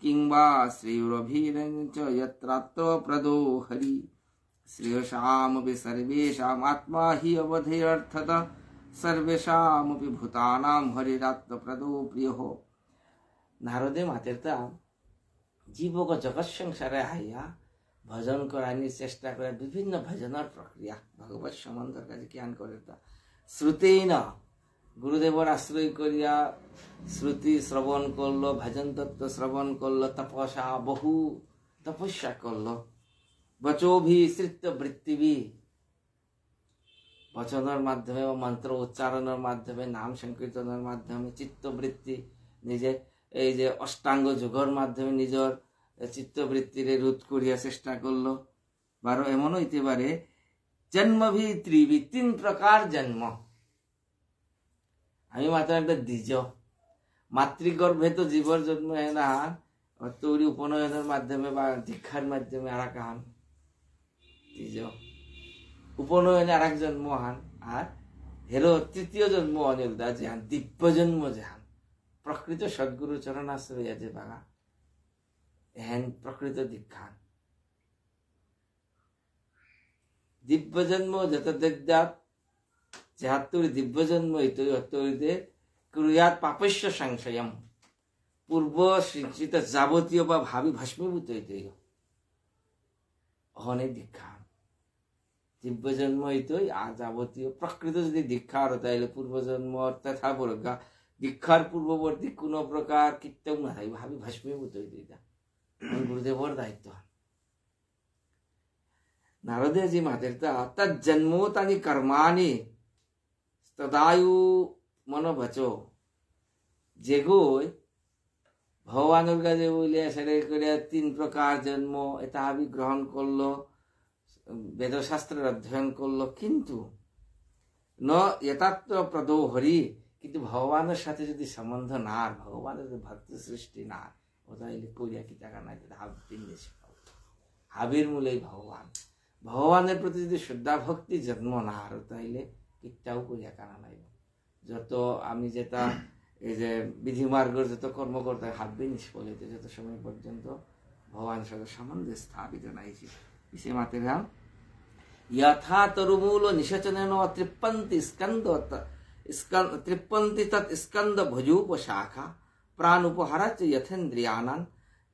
किं वा श्रेयोरभिरञ्च यत्रात्तो प्रदो हरि श्रेयसामपि सर्वेषामात्मा हि अवधिरर्थतः सर्वेषामपि भूतानां हरिरात्मप्रदो प्रियः नारदे मातेरता जीवक जगत संसारे आइया भजन करानी चेष्टा करे विभिन्न भजनर प्रक्रिया भगवत सम्बन्धर काजे ज्ञान करेता श्रुतेन गुरुदेवर आश्रय करिया श्रुति श्रवण करलो भजन तत्व श्रवण करलो तपसा बहु तपस्या करलो बचोभि श्रित वृत्तिभि বচনের মাধ্যমে বা মন্ত্র উচ্চারণের মাধ্যমে নাম সংকীর্তনের মাধ্যমে চিত্তবৃত্তি নিজে এই যে অষ্টাঙ্গ যোগের মাধ্যমে নিজের চিত্তবৃত্তিরে রোধ করিয়া চেষ্টা করলো বারো এমনও হইতে পারে জন্মভি ত্রিভি তিন প্রকার জন্ম আমি মাত্র একটা দ্বিজ মাতৃগর্ভে তো জীবর জন্ম হয় না তৈরি উপনয়নের মাধ্যমে বা দীক্ষার মাধ্যমে আর এক হান দ্বিজ উপনয়নে আর এক জন্ম হান আর হেরো তৃতীয় জন্ম অনিলদা যে হান দিব্য জন্ম যে হান প্রকৃত সদ্গুরু চরণাশ্রয় যে বাগা এহেন প্রকৃত দীক্ষান দিব্য জন্ম যত দেবদাপ যে হাতুরি দিব্য জন্ম হইতই হতইতে ক্রিয়াত পাপস্য সংশয়ম পূর্ব শিক্ষিত যাবতীয় বা ভাবি ভস্মীভূত হইতই অহনে দীক্ষা দিব্য জন্ম হইতই আর যাবতীয় প্রকৃত যদি দীক্ষার তাইলে পূর্বজন্ম তথা বর্গা দীক্ষার পূর্ববর্তী কোন প্রকার কীর্তন না হয় ভাবি ভস্মীভূত হইতই গুরুদেবর দায়িত্ব नारदेजी मातेरता तज्जन्मोतानि कर्माणि तदायु मनोभचो जेगोय ভগবানের কাছে বলিয়া সেরে করিয়া 3 প্রকার জন্ম এটা আমি গ্রহণ করলো, বেদশাস্ত্রের অধ্যয়ন করলো, কিন্তু ন যথাত্র প্রদো হরি, কিন্তু ভগবানের সাথে যদি সম্বন্ধ না, ভগবানের ভক্তি সৃষ্টি না, ওটাইলে করিয়া কি টাকা নাই, হাবির মূলেই ভগবান, ভগবানের প্রতি যদি শ্রদ্ধা ভক্তি জন্ম না আর তাইলে কিটাও করিয়া কানা নাই। যত আমি যেটা এই যে বিধিমার্গের যত কর্মকর্তা হাববে নিষ্ফলিত, যত সময় পর্যন্ত ভগবানের সাথে সম্বন্ধ স্থাপিত নাই। সে মাতেরা यथा तरुमूल निषचनेन तृप्पन्ति तृप्पन्ति तत् स्कंद भुजूप शाखा प्राणुपहर च यथेन्द्रियानां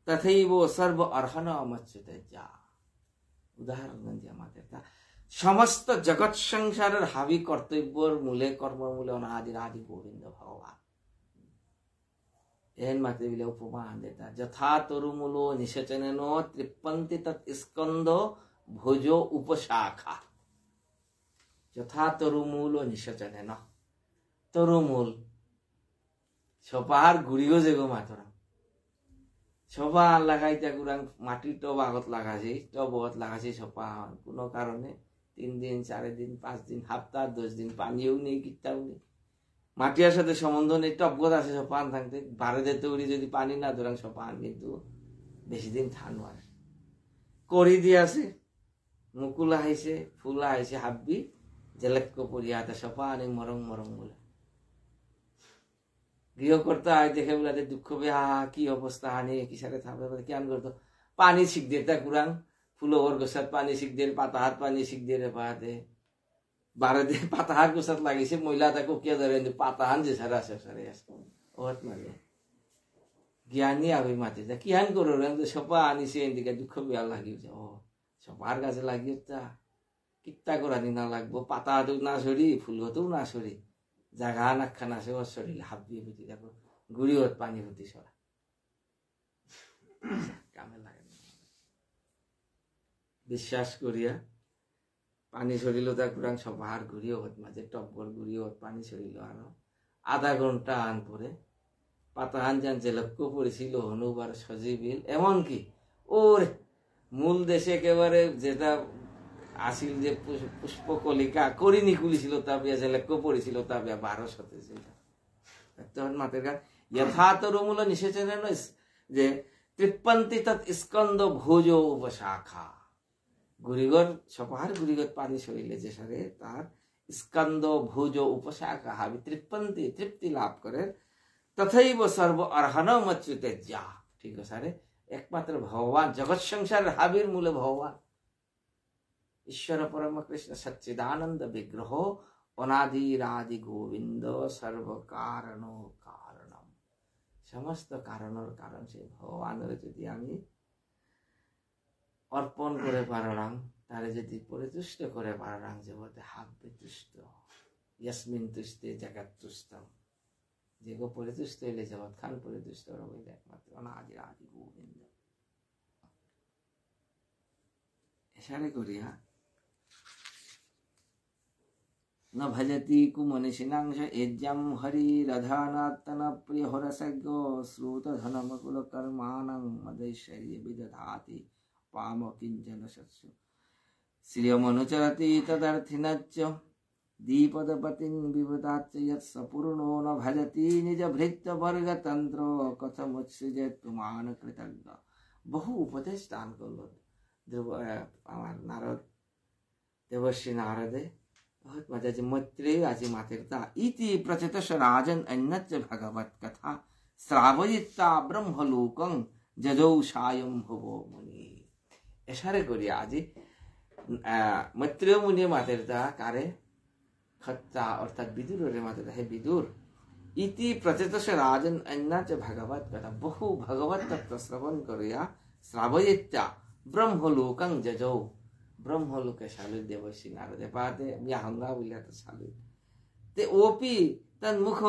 तथैव सर्व अर्हन अमच्युत जा। उदाहरण दिया मातेरता समस्त जगत संसारेर हाबी कर्तव्यर मूले कर्म मूले अनादि आदि गोविंद भगवान एन माते बिले उपमान देता यथा तरुमूलो निषचनेन तृप्पन्ति तत् स्कंद भोजो उपशाखा। यथा तरुमूल निषचने न तरुमूल सपार गुड़ियो जेगो मातरा सपार लागाइता गुरां माटी टब आगत लागाছে टबत लागाছে सपार কোনো কারণে 3 দিন 4 দিন 5 দিন সপ্তাহ 10 দিন পানিও নেই কিটাও নেই মাটির সাথে সম্বন্ধ নেই টবগত আছে সপান থাকতে বারে দিতে উড়ি যদি পানি না ধরাং সপান কিন্তু বেশি দিন থানো আর করি দিয়াছে মুকুলা হাইছে ফুলা হাইছে হাব্বি জেলেক্কো পরিয়াতে সপানে মরং মরং বলে গৃহকর্তা আয় দেখে বলাতে দুঃখ বে কি অবস্থা হানি কি সাথে থাকবে কেন করতো পানি শিখ দেতা কুরাং ফুলোর গোসাত পানি শিখ দিয়ে পাতা হাত পানি শিখ দিয়ে রে পাতে বারে দিয়ে পাতা হাত গোসাত লাগিছে মহিলা তাকে কে ধরে পাতা হান যে সারা সারে আসতো ওত মানে জ্ঞানী আবি মাতে যা কি হান করো রে সপা আনিছে এদিকে দুঃখ বিয়া লাগিছে ও সবার কাছে লাগিয়েতা কিত্তা করানি না লাগবো পাতা না সরি ফুল হতেও না সরি জাগা নাখানা সে সরিলে হাত দিয়ে বুঝি দেখো গুড়ি হত পানি হতি সরা কামে লাগে বিশ্বাস করিয়া পানি সরিল তা কুরাং সবার ঘুরিও হত মাঝে টপগর ঘুরিও হত পানি সরিল আর আধা ঘন্টা আন পরে পাতা আন যান যে লক্ষ্য পড়েছিল হনুবার সজীবিল এমনকি ওর মূল দেশে একেবারে যেটা আসিল যে পুষ্পকলিকা করিনি কুলিছিল তা বিয়া যে লক্ষ্য পড়েছিল তা বিয়া 1200 ছিল তখন মাতের গান যথাতরমূল নিষেচনে যে তৃপ্পন্তি তৎ স্কন্দ ভোজ উপশাখা গুরিগর সপার গুরিগর পানি সরিলে যে সারে তার স্কন্দ ভোজ উপশাখা হাবি তৃপ্পন্তি তৃপ্তি লাভ করে তথৈব সর্ব অর্হন মচ্যুতে যা। ঠিক আছে সারে একমাত্র ভগবান জগৎ সংসারের হাবির মূলে ভগবান ঈশ্বর পরম কৃষ্ণ সচ্চিদানন্দ বিগ্রহ অনাদিরাদি গোবিন্দ সর্ব কারণ কারণম সমস্ত কারণের কারণ সেই ভগবানের যদি আমি অর্পণ করে পারাং তারে যদি পরিতুষ্ট করে পারাং জগতে হাব্বে তুষ্ট ইয়াসমিন তুষ্টে জগৎ তুষ্টম যেগো পরিতুষ্ট হইলে জগৎ খান পরিতুষ্ট হইলে একমাত্র অনাদিরাদি গোবিন্দ এসারে করিয়া न भजति कुमनिषिनांश एज्यम हरिरधानात्तन प्रिय हरसज्ञ श्रुत धनमकुल कर्माणं मदैश्वर्य विदधाति पाम किंचन सत्सु श्रियमनुचरति तदर्थिनच्च दीपदपतिं विवदाच्च यत् सपूर्णो न भजति निज भृत्य वर्ग तंत्र कथमुत्सृजेत् पुमान कृतज्ञ। बहु उपदेश दान करलो আমার নারদ দেবর্ষি নারদে बहुत मजा जी मैत्रेय आजी मातेरता इति प्रचतश राजन अन्यच्च भगवत कथा श्रावयिता ब्रह्मलोकं जजौ सायं भवो मुनि। एसारे करिया आजी मैत्रेय मुनि मातेरता कारे खत्ता अर्थात विदुर रे मातेरता हे विदुर इति प्रचतश राजन अन्यच्च भगवत कथा बहु भगवत तत्व श्रवण करिया श्रावयिता ब्रह्मलोकं जजौ ब्रह्मलोके शालु देवश्री नारदे पाते हंगा बोलिया तो शालु ते ओपी तन्मुख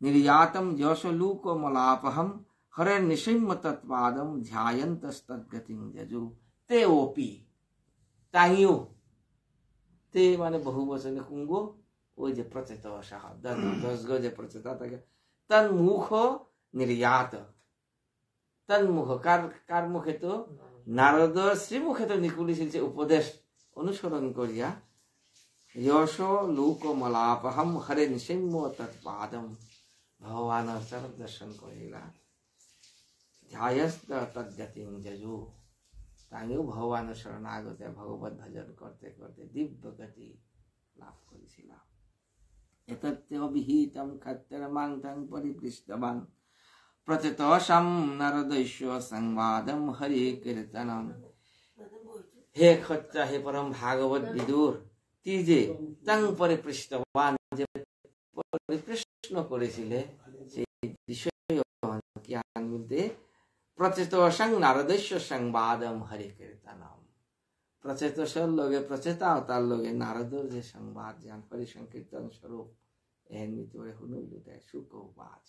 निर्यातम यशलूक मलापहम हरे निशिम्म तत्पादम ध्यायन्तस्तद्गतिं जजु ते ओपी টাঙিও তে মানে বহু বচনে কুঙ্গ ওই যে প্রচেত সাহ 10 গজে প্রচেতা থাকে তন মুখ নির্যাত তন মুখ কার মুখে তো নারদ শ্রীমুখে তো নিকুলিছিল যে উপদেশ অনুসরণ করিয়া যশ লোক মলাপহম হরে নিসিম্ম তৎপাদম ভগবানের চরণ দর্শন করিলা ধ্যায়স্ত তদ্গতিং যজু তাইও ভগবানের শরণাগতে ভগবত ভজন করতে করতে দিব্য গতি লাভ করেছিলাম এতত্যবিহিতম ক্ষত্রমাংতং পরিপৃষ্টবান প্রচেতসাম নারদৈশ্য সংবাদম হরি কীর্তনম। হে ক্ষত্র, হে পরম ভাগবত বিদুর, তি যে তং পরিপৃষ্টবান, যে পরিপ্রশ্ন করেছিলে সেই বিষয় জ্ঞান বলতে প্রচেতসং নারদৈশ্য সংবাদম হরি কীর্তনম। প্রচেতসর লগে প্রচেতা তার লগে নারদর যে সংবাদ জ্ঞান হরি সংকীর্তন স্বরূপ এমনি তোরে হুনুলুতে সুখ বাচ।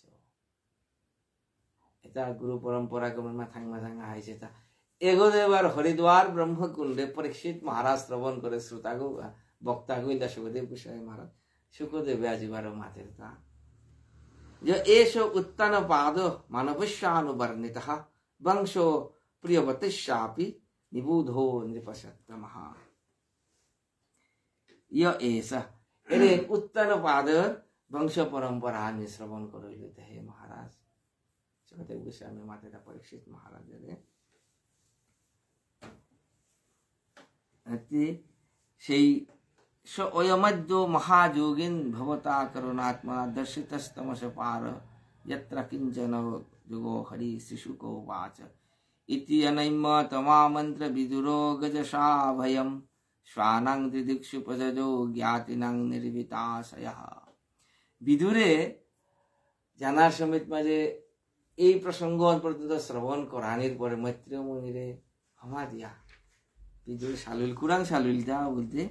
এটা গুরু পরম্পরা গমন থাংমা থাঙ্গা হাইছে তা এগোদেবার হরিদ্বার ব্রহ্মকুণ্ডে পরীক্ষিত মহারাজ শ্রবণ করে শ্রোতাগু বক্তাগু ইন্দা সুখদেব গোস্বামী মহারাজ সুখদেবে আজিবার মাতের তা যে এষ উত্তান পাদ মানবস্যানুবর্ণিত বংশো প্রিয়বতিশ্যাপি নিবুধো নৃপসত্তমঃ। य ऐसा এর উত্তান পাদ বংশ পরম্পরা আমি শ্রবণ করিল। হে মহারাজ সুখদেব গোস্বামী মাতেরা পরীক্ষিত মহারাজের সেই অয়মদ্য মহাযোগিন ভবতা করুণাত্মনা দর্শিতস্তমস পার यत्र किंचन जुगो हरि शिशुको वाच इति अनैम तमामंत्र विदुरो गजसा भयम श्वानां दिदिक्षु पजजो ज्ञातिनां निर्विताशयः। বিদুরে জানার সমেত মাঝে এই প্রসঙ্গ পর্যন্ত শ্রবণ করানির পরে মৈত্রেয় মুনিরে ক্ষমা দিয়া বিদুর সালুল কুরাং সালুল দা বলতে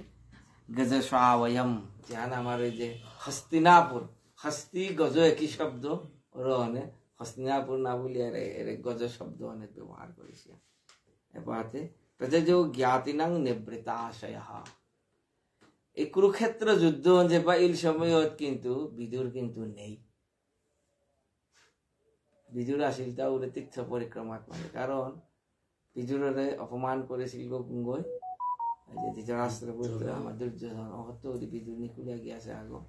গজস্বাবয়ম জান আমার ওই যে হস্তিনাপুর, হস্তি গজ একই শব্দ রনে হস্তিনাপুর না বলি এর গজ শব্দ অনেক ব্যবহার করেছি। এবারে প্রজজো জ্ঞাতিনাং নিবৃতাশয়ঃ। এই কুরুক্ষেত্র যুদ্ধ যে বা এই সময়ত কিন্তু বিদুর কিন্তু নেই। বিদুর আসিল তা ওরে তীর্থ পরিক্রমাত মানে, কারণ বিদুরে অপমান করেছিল গুঙ্গই যে ধৃতরাষ্ট্র পুত্র আমার দুর্যোধন অহত্য বিদুর নিকুলিয়া গিয়াছে আগো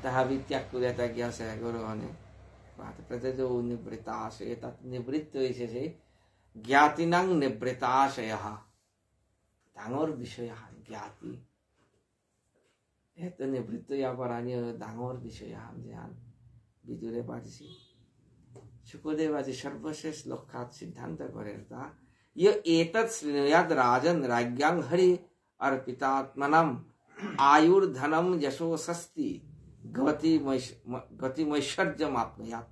তাহাবি ত্যাগ করিয়া তা গিয়াছে আগরহনে প্রজজো নিবৃতাশয়। তাত নিবৃত্ত হয়েছে সেই জ্ঞাতিনাং নিবৃতাশয়ঃ। ডাঙর বিষয় জ্ঞাতি এত নিবৃত্ত ইয়াপারানি ডাঙর বিষয় যে বিদুরে পারছি। সুখদেব আজি সর্বশেষ লক্ষ্যাত সিদ্ধান্ত করেন তা ইয় এতৎ শ্রীণুয়াদ রাজন রাজ্ঞাং হরি অর্পিতাত্মনম আয়ুর্ধনম যশোশস্তি গতিমৈশ্বর্যমাপ্নুয়াৎ।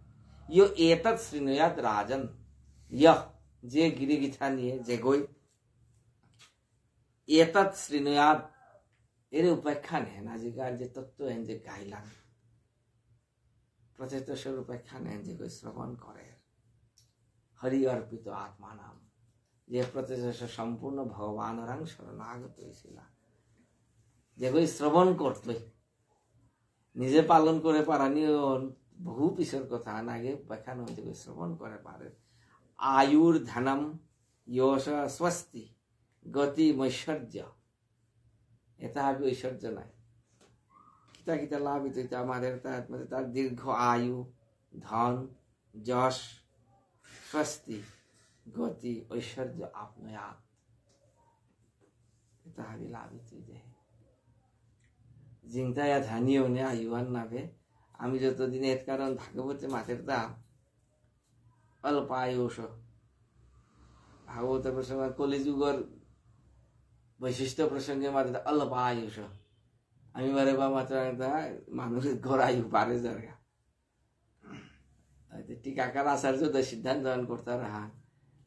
ইয় এতৎ শ্রীণুয়াদ রাজন, ইয় যে গিরিগিথা নিয়ে যে গই এতৎ শ্রীণুয়াদ এর উপেক্ষা নেন আজিকার যে তত্ত্ব এন যে গাইলাম প্রচেত স্বরূপেক্ষা নেন যে গই শ্রবণ করে হরি অর্পিত আত্মা নাম, যে প্রচেত সম্পূর্ণ ভগবানরাং শরণাগত হয়েছিল, যে গই শ্রবণ করতই নিজে পালন করে পারানি বহু পিছর কথা নাগে ব্যাখ্যান যে গই শ্রবণ করে পারে। আয়ুর ধনম যশ স্বস্তি গতি ঐশ্বর্য, এটা হবে ঐশ্বর্য নাই কিতা কিতা লাভ হইতে আমাদের তার দীর্ঘ আয়ু, ধন, যশ, স্বস্তি, গতি, ঐশ্বর্য আপনায়াত, এটা হবে লাভ হইতে জিংতায়া ধানিও নে আয়ুয়ান নাভে। আমি যতদিন এর কারণ ভাগবতে মাথের দাম অল্প আয়ুষ ভাগবতের প্রসঙ্গে কলিযুগর বৈশিষ্ট্য প্রসঙ্গে মাত্র অল্প আয়ুষ আমি বারে বা মাত্র মানুষের ঘর আয়ু পারে যারা টিকাকার আচার্য সিদ্ধান্ত করতে রাহান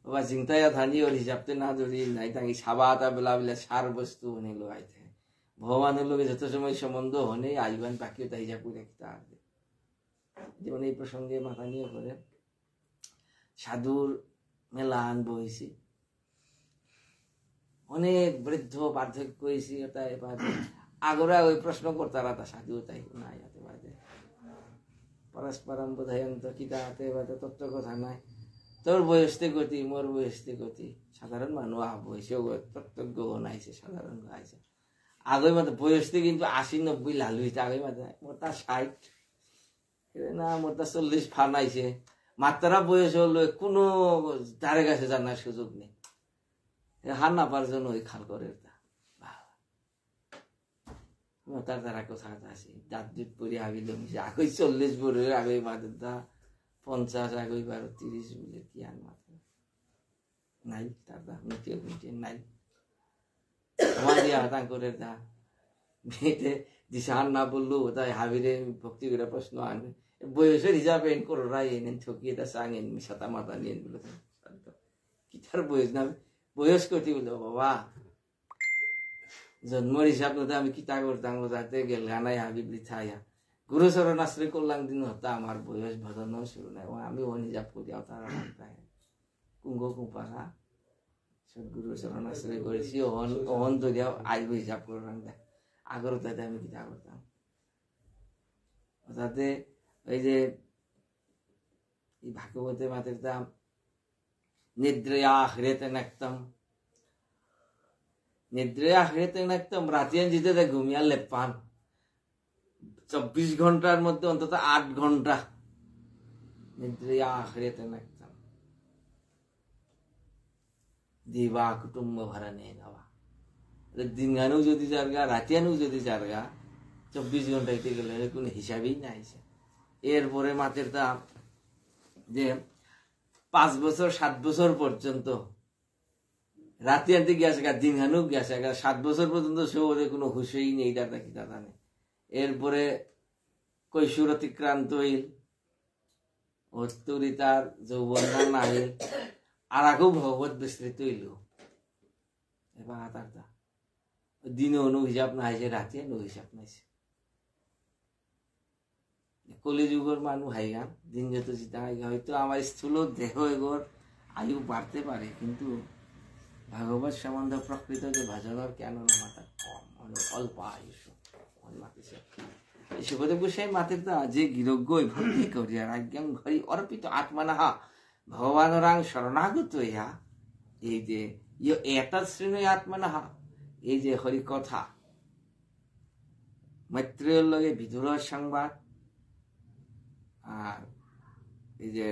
বাবা জিংতায়া ধানি ওর হিসাবতে না ধরি নাই তাকে সাবাতা বেলা বেলা সার বস্তু হনে লো আইতে ভগবানের লোকে যত সময় সম্বন্ধ হনে আইবান পাখিও তাই হিসাব করে রাখতে আসবে। যেমন এই প্রসঙ্গে মাথা নিয়ে করে সাধুর মেলা আনবো হয়েছি অনেক বৃদ্ধ বার্ধক্য হয়েছি ওটা এবার আগরা ওই প্রশ্ন করতারা তা সাধু তাই নাই হাতে বাদে পরস্পরম বোধয়ন্ত কিতা হাতে বাদে তত্ত্ব কথা নাই তোর বয়সতে গতি মোর বয়সতে গতি সাধারণ মানুষ বয়সেও তত্ত্বজ্ঞ নাইছে সাধারণ গাইছে আগে মতো বয়সতে কিন্তু ৮০-৯০ লালু হয়েছে আগে মতো মোর তার ৬০ না মোর তার ৪০ ফানাইছে মাত্রা বয়স হলো কোনো ধারে কাছে জানার সুযোগ নেই হার না পার জন্য ওই খাল করে তার দ্বারা কথা আছে দাঁত দুধ পরে আগে জমিছে আগে ৪০ বড় আগে বাদের দা ৫০ আগে ১২-৩০ বলে কি আর মাত্রা নাই তার দা মিটিয়ে নাই আমার দিয়া হাতাং করে দা মেয়েতে দিশাহান না বললো তাই হাবিরে ভক্তি করে প্রশ্ন আনবে বয়সের হিসাবে এন করোরা এনেন ঠকিয়ে তা সাং এন সাতা মাতা নিয়ে বলে কি তার বয়স না বয়স করতে বললো বাবা জন্মর হিসাব মতো আমি কিতা করতাম যাতে গেল গানাই হাবি বৃথাইয়া গুরুচরণ আশ্রয় করলাম দিন হতা আমার বয়স ভজন শুরু নাই আমি ও হিসাব করি তার কুঙ্গ কুম্পারা গুরুচরণ আশ্রয় করেছি ওহন ধরিয়া আইব হিসাব করলাম দেখ আগর তাতে আমি কিতা করতাম তাতে ওই যে এই ভাগবতে মাতের দাম নিদ্রয়া হৃতে নাকতাম নিদ্রয়া হৃতে নাকতাম রাতিয়ান জিতে ঘুমিয়া লেপান ২৪ ঘন্টার মধ্যে অন্তত ৮ ঘন্টা নিদ্রয়া হৃতে নাকতাম দিবা কুটুম্ব ভাড়া নিয়ে যাওয়া দিনগানও যদি জারগা রাতিয়ানও যদি জারগা ২৪ ঘন্টা হইতে গেলে কোনো হিসাবেই না আইসে এরপরে মাতের দাম যে ৫ বছর ৭ বছর পর্যন্ত রাতে আনতে গেছে গা দিনগানও গেছে গা ৭ বছর পর্যন্ত সে ওদের কোনো হুশেই নেই দাদা কি দাদা নেই এরপরে কৈশোর অতিক্রান্ত হইল হত্তরি তার যৌবন না হইল আর আগেও ভগবত বিস্তৃত হইল এবার তার দিনে অনু হিসাব না হয়েছে রাতে নো হিসাব নাইছে কলিযুগের মানুষ হাইগান দিন যত জিতা হাইগা হয়তো আমার স্থূল দেহ এগোর আয়ু বাড়তে পারে কিন্তু ভাগবত সম্বন্ধ প্রকৃত যে ভজনের কেন না মাতা কম অল্প আয়ুষ সুখদেব গোস্বামী মাতের তা যে গিরজ্ঞ ভক্তি করিয়া রাজ্ঞাং ঘরি অর্পিত আত্মনাহা ভগবানরাং শরণাগত ইহা এই যে এতৎ শ্রেণী আত্মনাহা এই যে হরি কথা মৈত্রেয়ের লগে বিদুর সংবাদ আর এই যে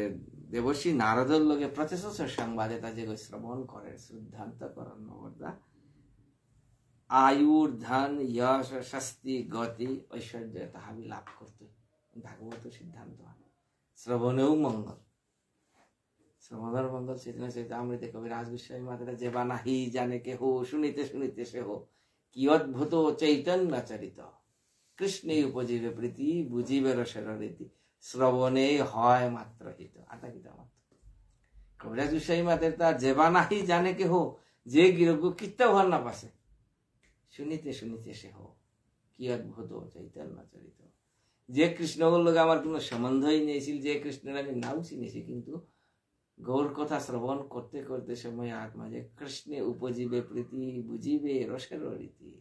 দেবশ্রী নারদের লগে প্রচেষ্টা সংবাদ এটা যে শ্রবণ করে সিদ্ধান্ত করেন নবদা আয়ুর ধন যশ শাস্তি গতি ঐশ্বর্য তাহাবি লাভ করতে ভাগবত সিদ্ধান্ত শ্রবণেও মঙ্গল শ্রবণের মঙ্গল সেদিন সে আমৃতে কবি রাজগোস্বামী মাতারা যে বানাহি জানে কে হো শুনিতে শুনিতে সে হো কি অদ্ভুত চৈতন্য চরিত কৃষ্ণে উপজীবে প্রীতি বুঝিবে রসের রীতি শ্রবণে হয় মাত্র হিত আটা কিতা মাত্র কবিরাজ গোস্বামী মাতের তা যে বানাহি জানে কে হো যে গিরজ্ঞ কিত্তা হওয়ার না পাশে শুনিতে শুনিতে সে হো কি অদ্ভুত চৈতন্য চরিত যে কৃষ্ণগর লোক আমার কোনো সম্বন্ধই নেইছিল যে কৃষ্ণের আমি নাও চিনেছি কিন্তু গৌর কথা শ্রবণ করতে করতে সময় আত্মা যে কৃষ্ণে উপজীবে প্রীতি বুঝিবে রসের রীতি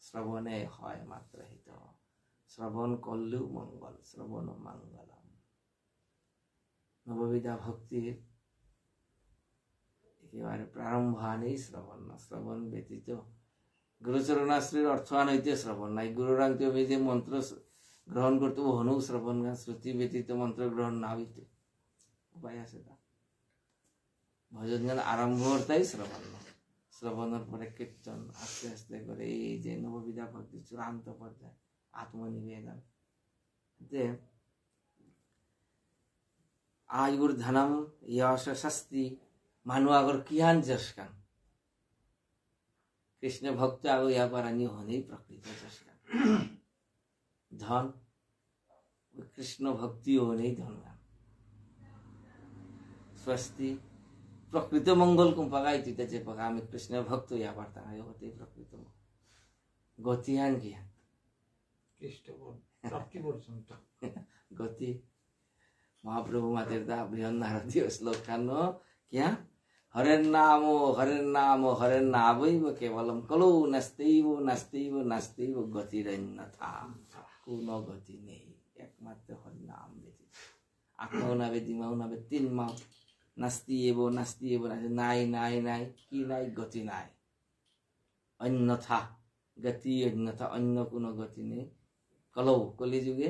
শ্রবণে হয় মাত্র হিত শ্রবণ করলেও মঙ্গল শ্রবণ মঙ্গলম নববিধা ভক্তির একেবারে প্রারম্ভ আনেই শ্রবণ না শ্রবণ ব্যতীত গুরুচরণাশ্রীর অর্থায়ন হইতে শ্রবণ নাই গুরুরাং তুমি যে মন্ত্র গ্রহণ করতে হনু শ্রবণ গান শ্রুতি ব্যতীত মন্ত্র গ্রহণ না হইতে উপায় আছে তা ভজন গান আরম্ভ হতাই শ্রবণ শ্রবণের পরে কীর্তন আস্তে আস্তে করে এই যে নববিধা ভক্তির চূড়ান্ত পর্যায়ে আত্মনিবেদন যে আয়ুর ধনম যশ শাস্তি মানু আগর কিহান যশকান কৃষ্ণ ভক্ত আগো ইয়া পারানি হনেই প্রকৃত যশকান ধন কৃষ্ণ ভক্তি হনেই ধনগান স্বস্তি প্রকৃত মঙ্গল কুম্পাগাই তুই যে পাকা আমি কৃষ্ণ ভক্ত ইয়া পারতাম হতেই প্রকৃত গতিহান জ্ঞান গতি महाप्रभु मातेर दा बृहन नारदीय श्लोक खानो क्या হরের নাম হরের কেবলম কলৌ নাস্তেইব গতিরন্যথা। কোনো গতি নেই একমাত্র হরি নাম ব্যতীত। আত্মাও নাবে দিমাও নাবে তিন মাও নাস্তি এব নাই নাই নাই, কি নাই? গতি নাই। অন্যথা গতি, অন্যথা অন্য কোনো গতি নেই। কলৌ কলিযুগে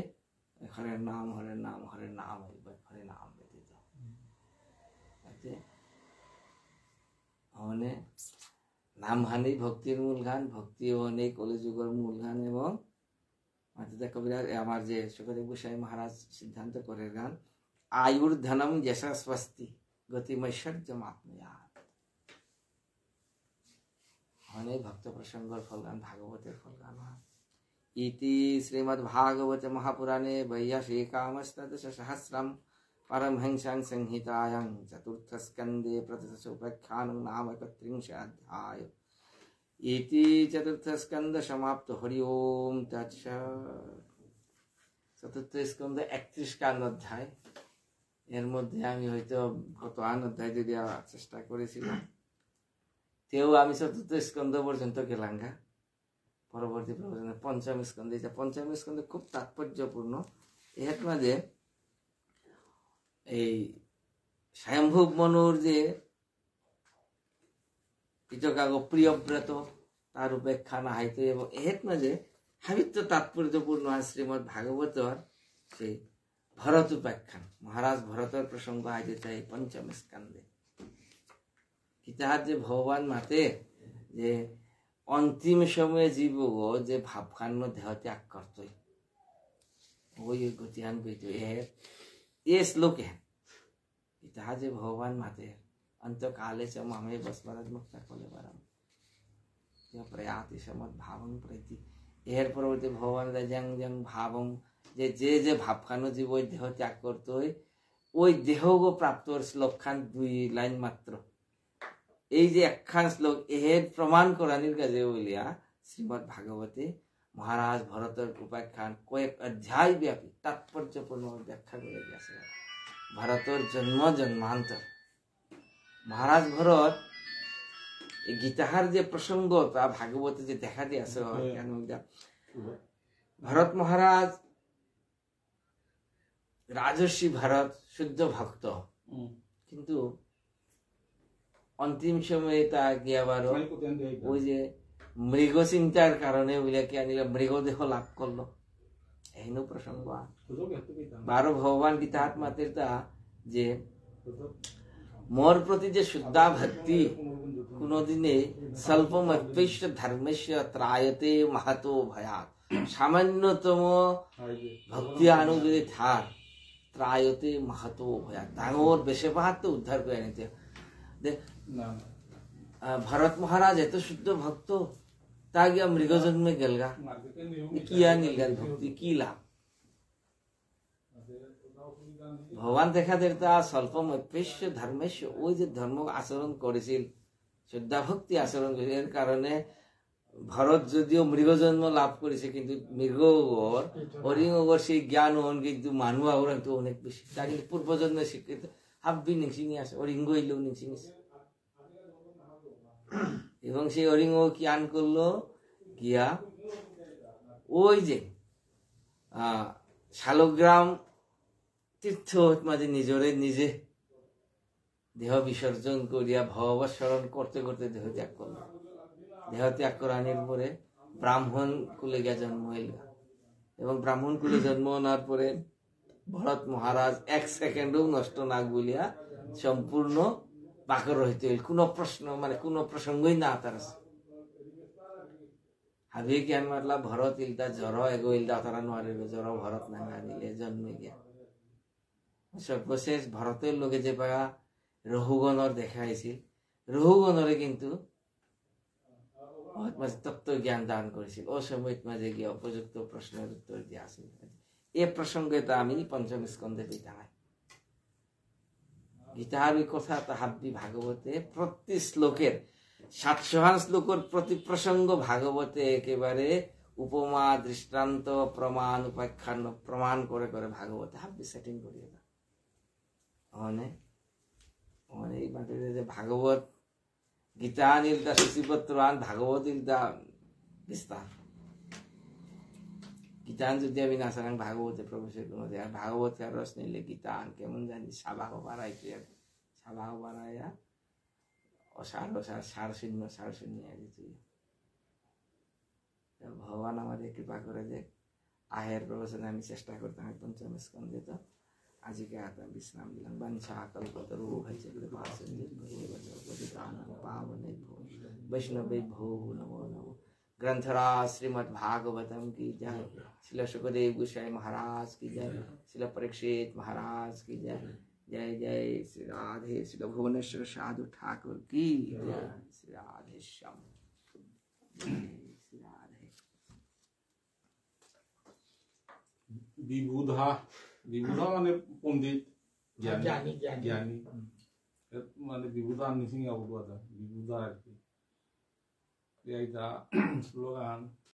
হরের নাম হরে নাম ব্যতীত। মানে নাম হানি ভক্তির মূল গান, ভক্তিও নেই কলিযুগের মূল গান। এবং কবিরাজ আমার যে সুখদেব গোস্বামী মহারাজ সিদ্ধান্ত করে গান, আয়ুর ধনম যশস্বস্তি গতিমৈশ্বর্যমাপ্নুয়াৎ। অনেক ভক্ত প্রসঙ্গর ফল গান, ভাগবতের ফল গান। ইতি শ্রীমদ্ ভাগবতে মহাপুরাণে বৈয়াসিকামস্তদশ সহস্রম परमहंसां संहितायां चतुर्थ स्कंदे प्रथम उपाख्यानं नाम 31 अध्याय। इति चतुर्थ स्कंद समाप्त। हरि ओम तत्सत्। চতুর্থ স্কন্ধ 31 অধ্যায়। এর মধ্যে আমি হয়তো কত অধ্যায় দিয়ে দেওয়ার চেষ্টা করেছিলাম, তেও আমি চতুর্থ স্কন্ধ পর্যন্ত গেলাম গা। পরবর্তী প্রবচনে পঞ্চম স্কন্ধ। এটা পঞ্চম স্কন্ধ খুব তাৎপর্যপূর্ণ। এর মাঝে এই স্বয়ম্ভুব মনুর যে কৃতকাগ প্রিয়ব্রত তার উপেক্ষা না হাইতে, এবং এর মাঝে হাবিত্য তাৎপর্যপূর্ণ হয় শ্রীমৎ ভাগবতর সেই ভরত উপাখ্যান। মহারাজ ভরতের প্রসঙ্গ আইতে চাই পঞ্চম স্কন্ধে। ইতিহাস যে ভগবান মাতে যে অন্তিম সময়ে জীব যে ভাবখান্য দেহ ত্যাগ করত, ওই গতিয়ান কইত এ শ্লোকে ইতিহাস যে ভগবান মাতে অন্তকালে চ মামে বস্মরদ মুক্ত কলে বরম প্রয়াতি সমদ ভাবং প্রতি। এর পরবর্তী ভগবান জং জং ভাবং, যে যে যে ভাবখানো জীব ওই দেহ ত্যাগ করত, ওই দেহ প্রাপ্ত শ্লোক খান 2 লাইন মাত্র। এই যে একখান শ্লোক এর প্রমাণ করানির কাজে বলিয়া শ্রীমৎ ভাগবতে মহারাজ ভরতের উপাখ্যান কয়েক অধ্যায় ব্যাপী তাৎপর্যপূর্ণ ব্যাখ্যা করে গেছে। ভারতের জন্ম জন্মান্তর মহারাজ ভরত এই গীতাহার যে প্রসঙ্গ তা ভাগবতে যে দেখা দিয়েছে। ভরত মহারাজ রাজর্ষি ভারত শুদ্ধ ভক্ত, কিন্তু অন্তিম সময়ে তা গিয়াবার ওই যে মৃগ চিন্তার কারণে বলে কি আনিল মৃগদেহ লাভ করলো। এইনো প্রসঙ্গ বারো ভগবান গীতাহাত মাতের তা যে মোর প্রতি যে শুদ্ধা ভক্তি কোনদিনে স্বল্পমপ্যৈশ্চ ধর্মেশ্য ত্রায়তে মাহাতো ভয়াত। সামান্যতম ভক্তি আনু যদি থার ত্রায়তে মাহাতো ভয়াত, ডাঙর বেশে পাহাড় উদ্ধার করে নিতে। ভরত মহারাজ এত শুদ্ধ ভক্ত, তা গিয়া মৃগ জন্মে গেলগা, কি আনিলগার ভক্তি কি লাভ? ভগবান দেখা দেবতা স্বল্পমপ্যৈশ্চ ধর্মেশ্য, ওই যে ধর্ম আচরণ করেছিল, শ্রদ্ধা ভক্তি আচরণ করেছিল, এর কারণে ভরত যদিও মৃগ জন্ম লাভ করেছে, কিন্তু মৃগর হরিঙ্গর সেই জ্ঞান হন কিন্তু মানুষ আবার তো অনেক বেশি। তা কিন্তু পূর্বজন্মে স্বীকৃত হাব্বি নিংসিনি আছে, অরিঙ্গ হইলেও নিংসিনি। এবং সেই অরিঙ্গ কি আন করলো গিয়া ওই যে শালগ্রাম তীর্থ মাঝে নিজরে নিজে দেহ বিসর্জন করিয়া ভগবত স্মরণ করতে করতে দেহ ত্যাগ করলো। দেহ ত্যাগ করানোর পরে ব্রাহ্মণ কুলে গিয়া জন্ম হইল, এবং ব্রাহ্মণ কুলে জন্ম হওয়ার পরে ভরত মহারাজ 1 সেকেন্ডও নষ্ট না বলিয়া সম্পূর্ণ বাকর হইতে হইল। কোনো প্রশ্ন মানে কোনো প্রসঙ্গই না তার হাবি জ্ঞান মারলা ভরত ইলদা জ্বর এগো ইলদা তারা নোয়ারে জ্বর ভরত না নিলে জন্মে গিয়া সর্বশেষ ভরতের লোকে যে পায়া রহুগণর দেখা হয়েছিল, রহুগণরে কিন্তু তত্ত্ব জ্ঞান দান করেছিল। ও সময় মাঝে গিয়ে উপযুক্ত প্রশ্নের উত্তর দিয়ে আসিল। এ প্রসঙ্গে তা আমি পঞ্চম স্কন্ধে বিধায় গীতার ওই কথা তাহাব্বি ভাগবতে প্রতি শ্লোকের 700 শ্লোকের প্রতি প্রসঙ্গ ভাগবতে একেবারে উপমা দৃষ্টান্ত প্রমাণ উপাখ্যান প্রমাণ করে করে ভাগবতে হাব্বি সেটিং করিয়ে দাও। মানে এই মাটিতে যে ভাগবত গীতা নিলদা শিশিপত্র আন ভাগবত ইলদা বিস্তার গীতান যদি আমি না সারাং ভাগবতে প্রবেশের কোনো দেয় ভাগবতে আর রস নিলে গীতান কেমন জানি সাবাহ বাড়াইতে সাবাহ বাড়াইয়া অসার অসার সার শূন্য আগে তুই ভগবান আমাদের কৃপা করে যে আহের প্রবচনে আমি চেষ্টা করতাম পঞ্চম স্কন্ধে তো আজকে আতা বিশ্রাম দিলাম বাঞ্ছা কল্পতরু হয়েছে পাবনে वैष्णवे भो नमो नमो ग्रंथराज श्रीमद् भागवतम की जय श्रील सुखदेव गोस्वामी महाराज की जय श्रील परीक्षित महाराज की जय जय जय श्री राधे श्री भुवनेश्वर साधु ठाकुर की जय श्री राधे श्याम श्री राधे विबुधा विबुधा माने पंडित ज्ञानी ज्ञानी माने विबुधा निसिंग आउट हुआ था विबुधा स्लोगान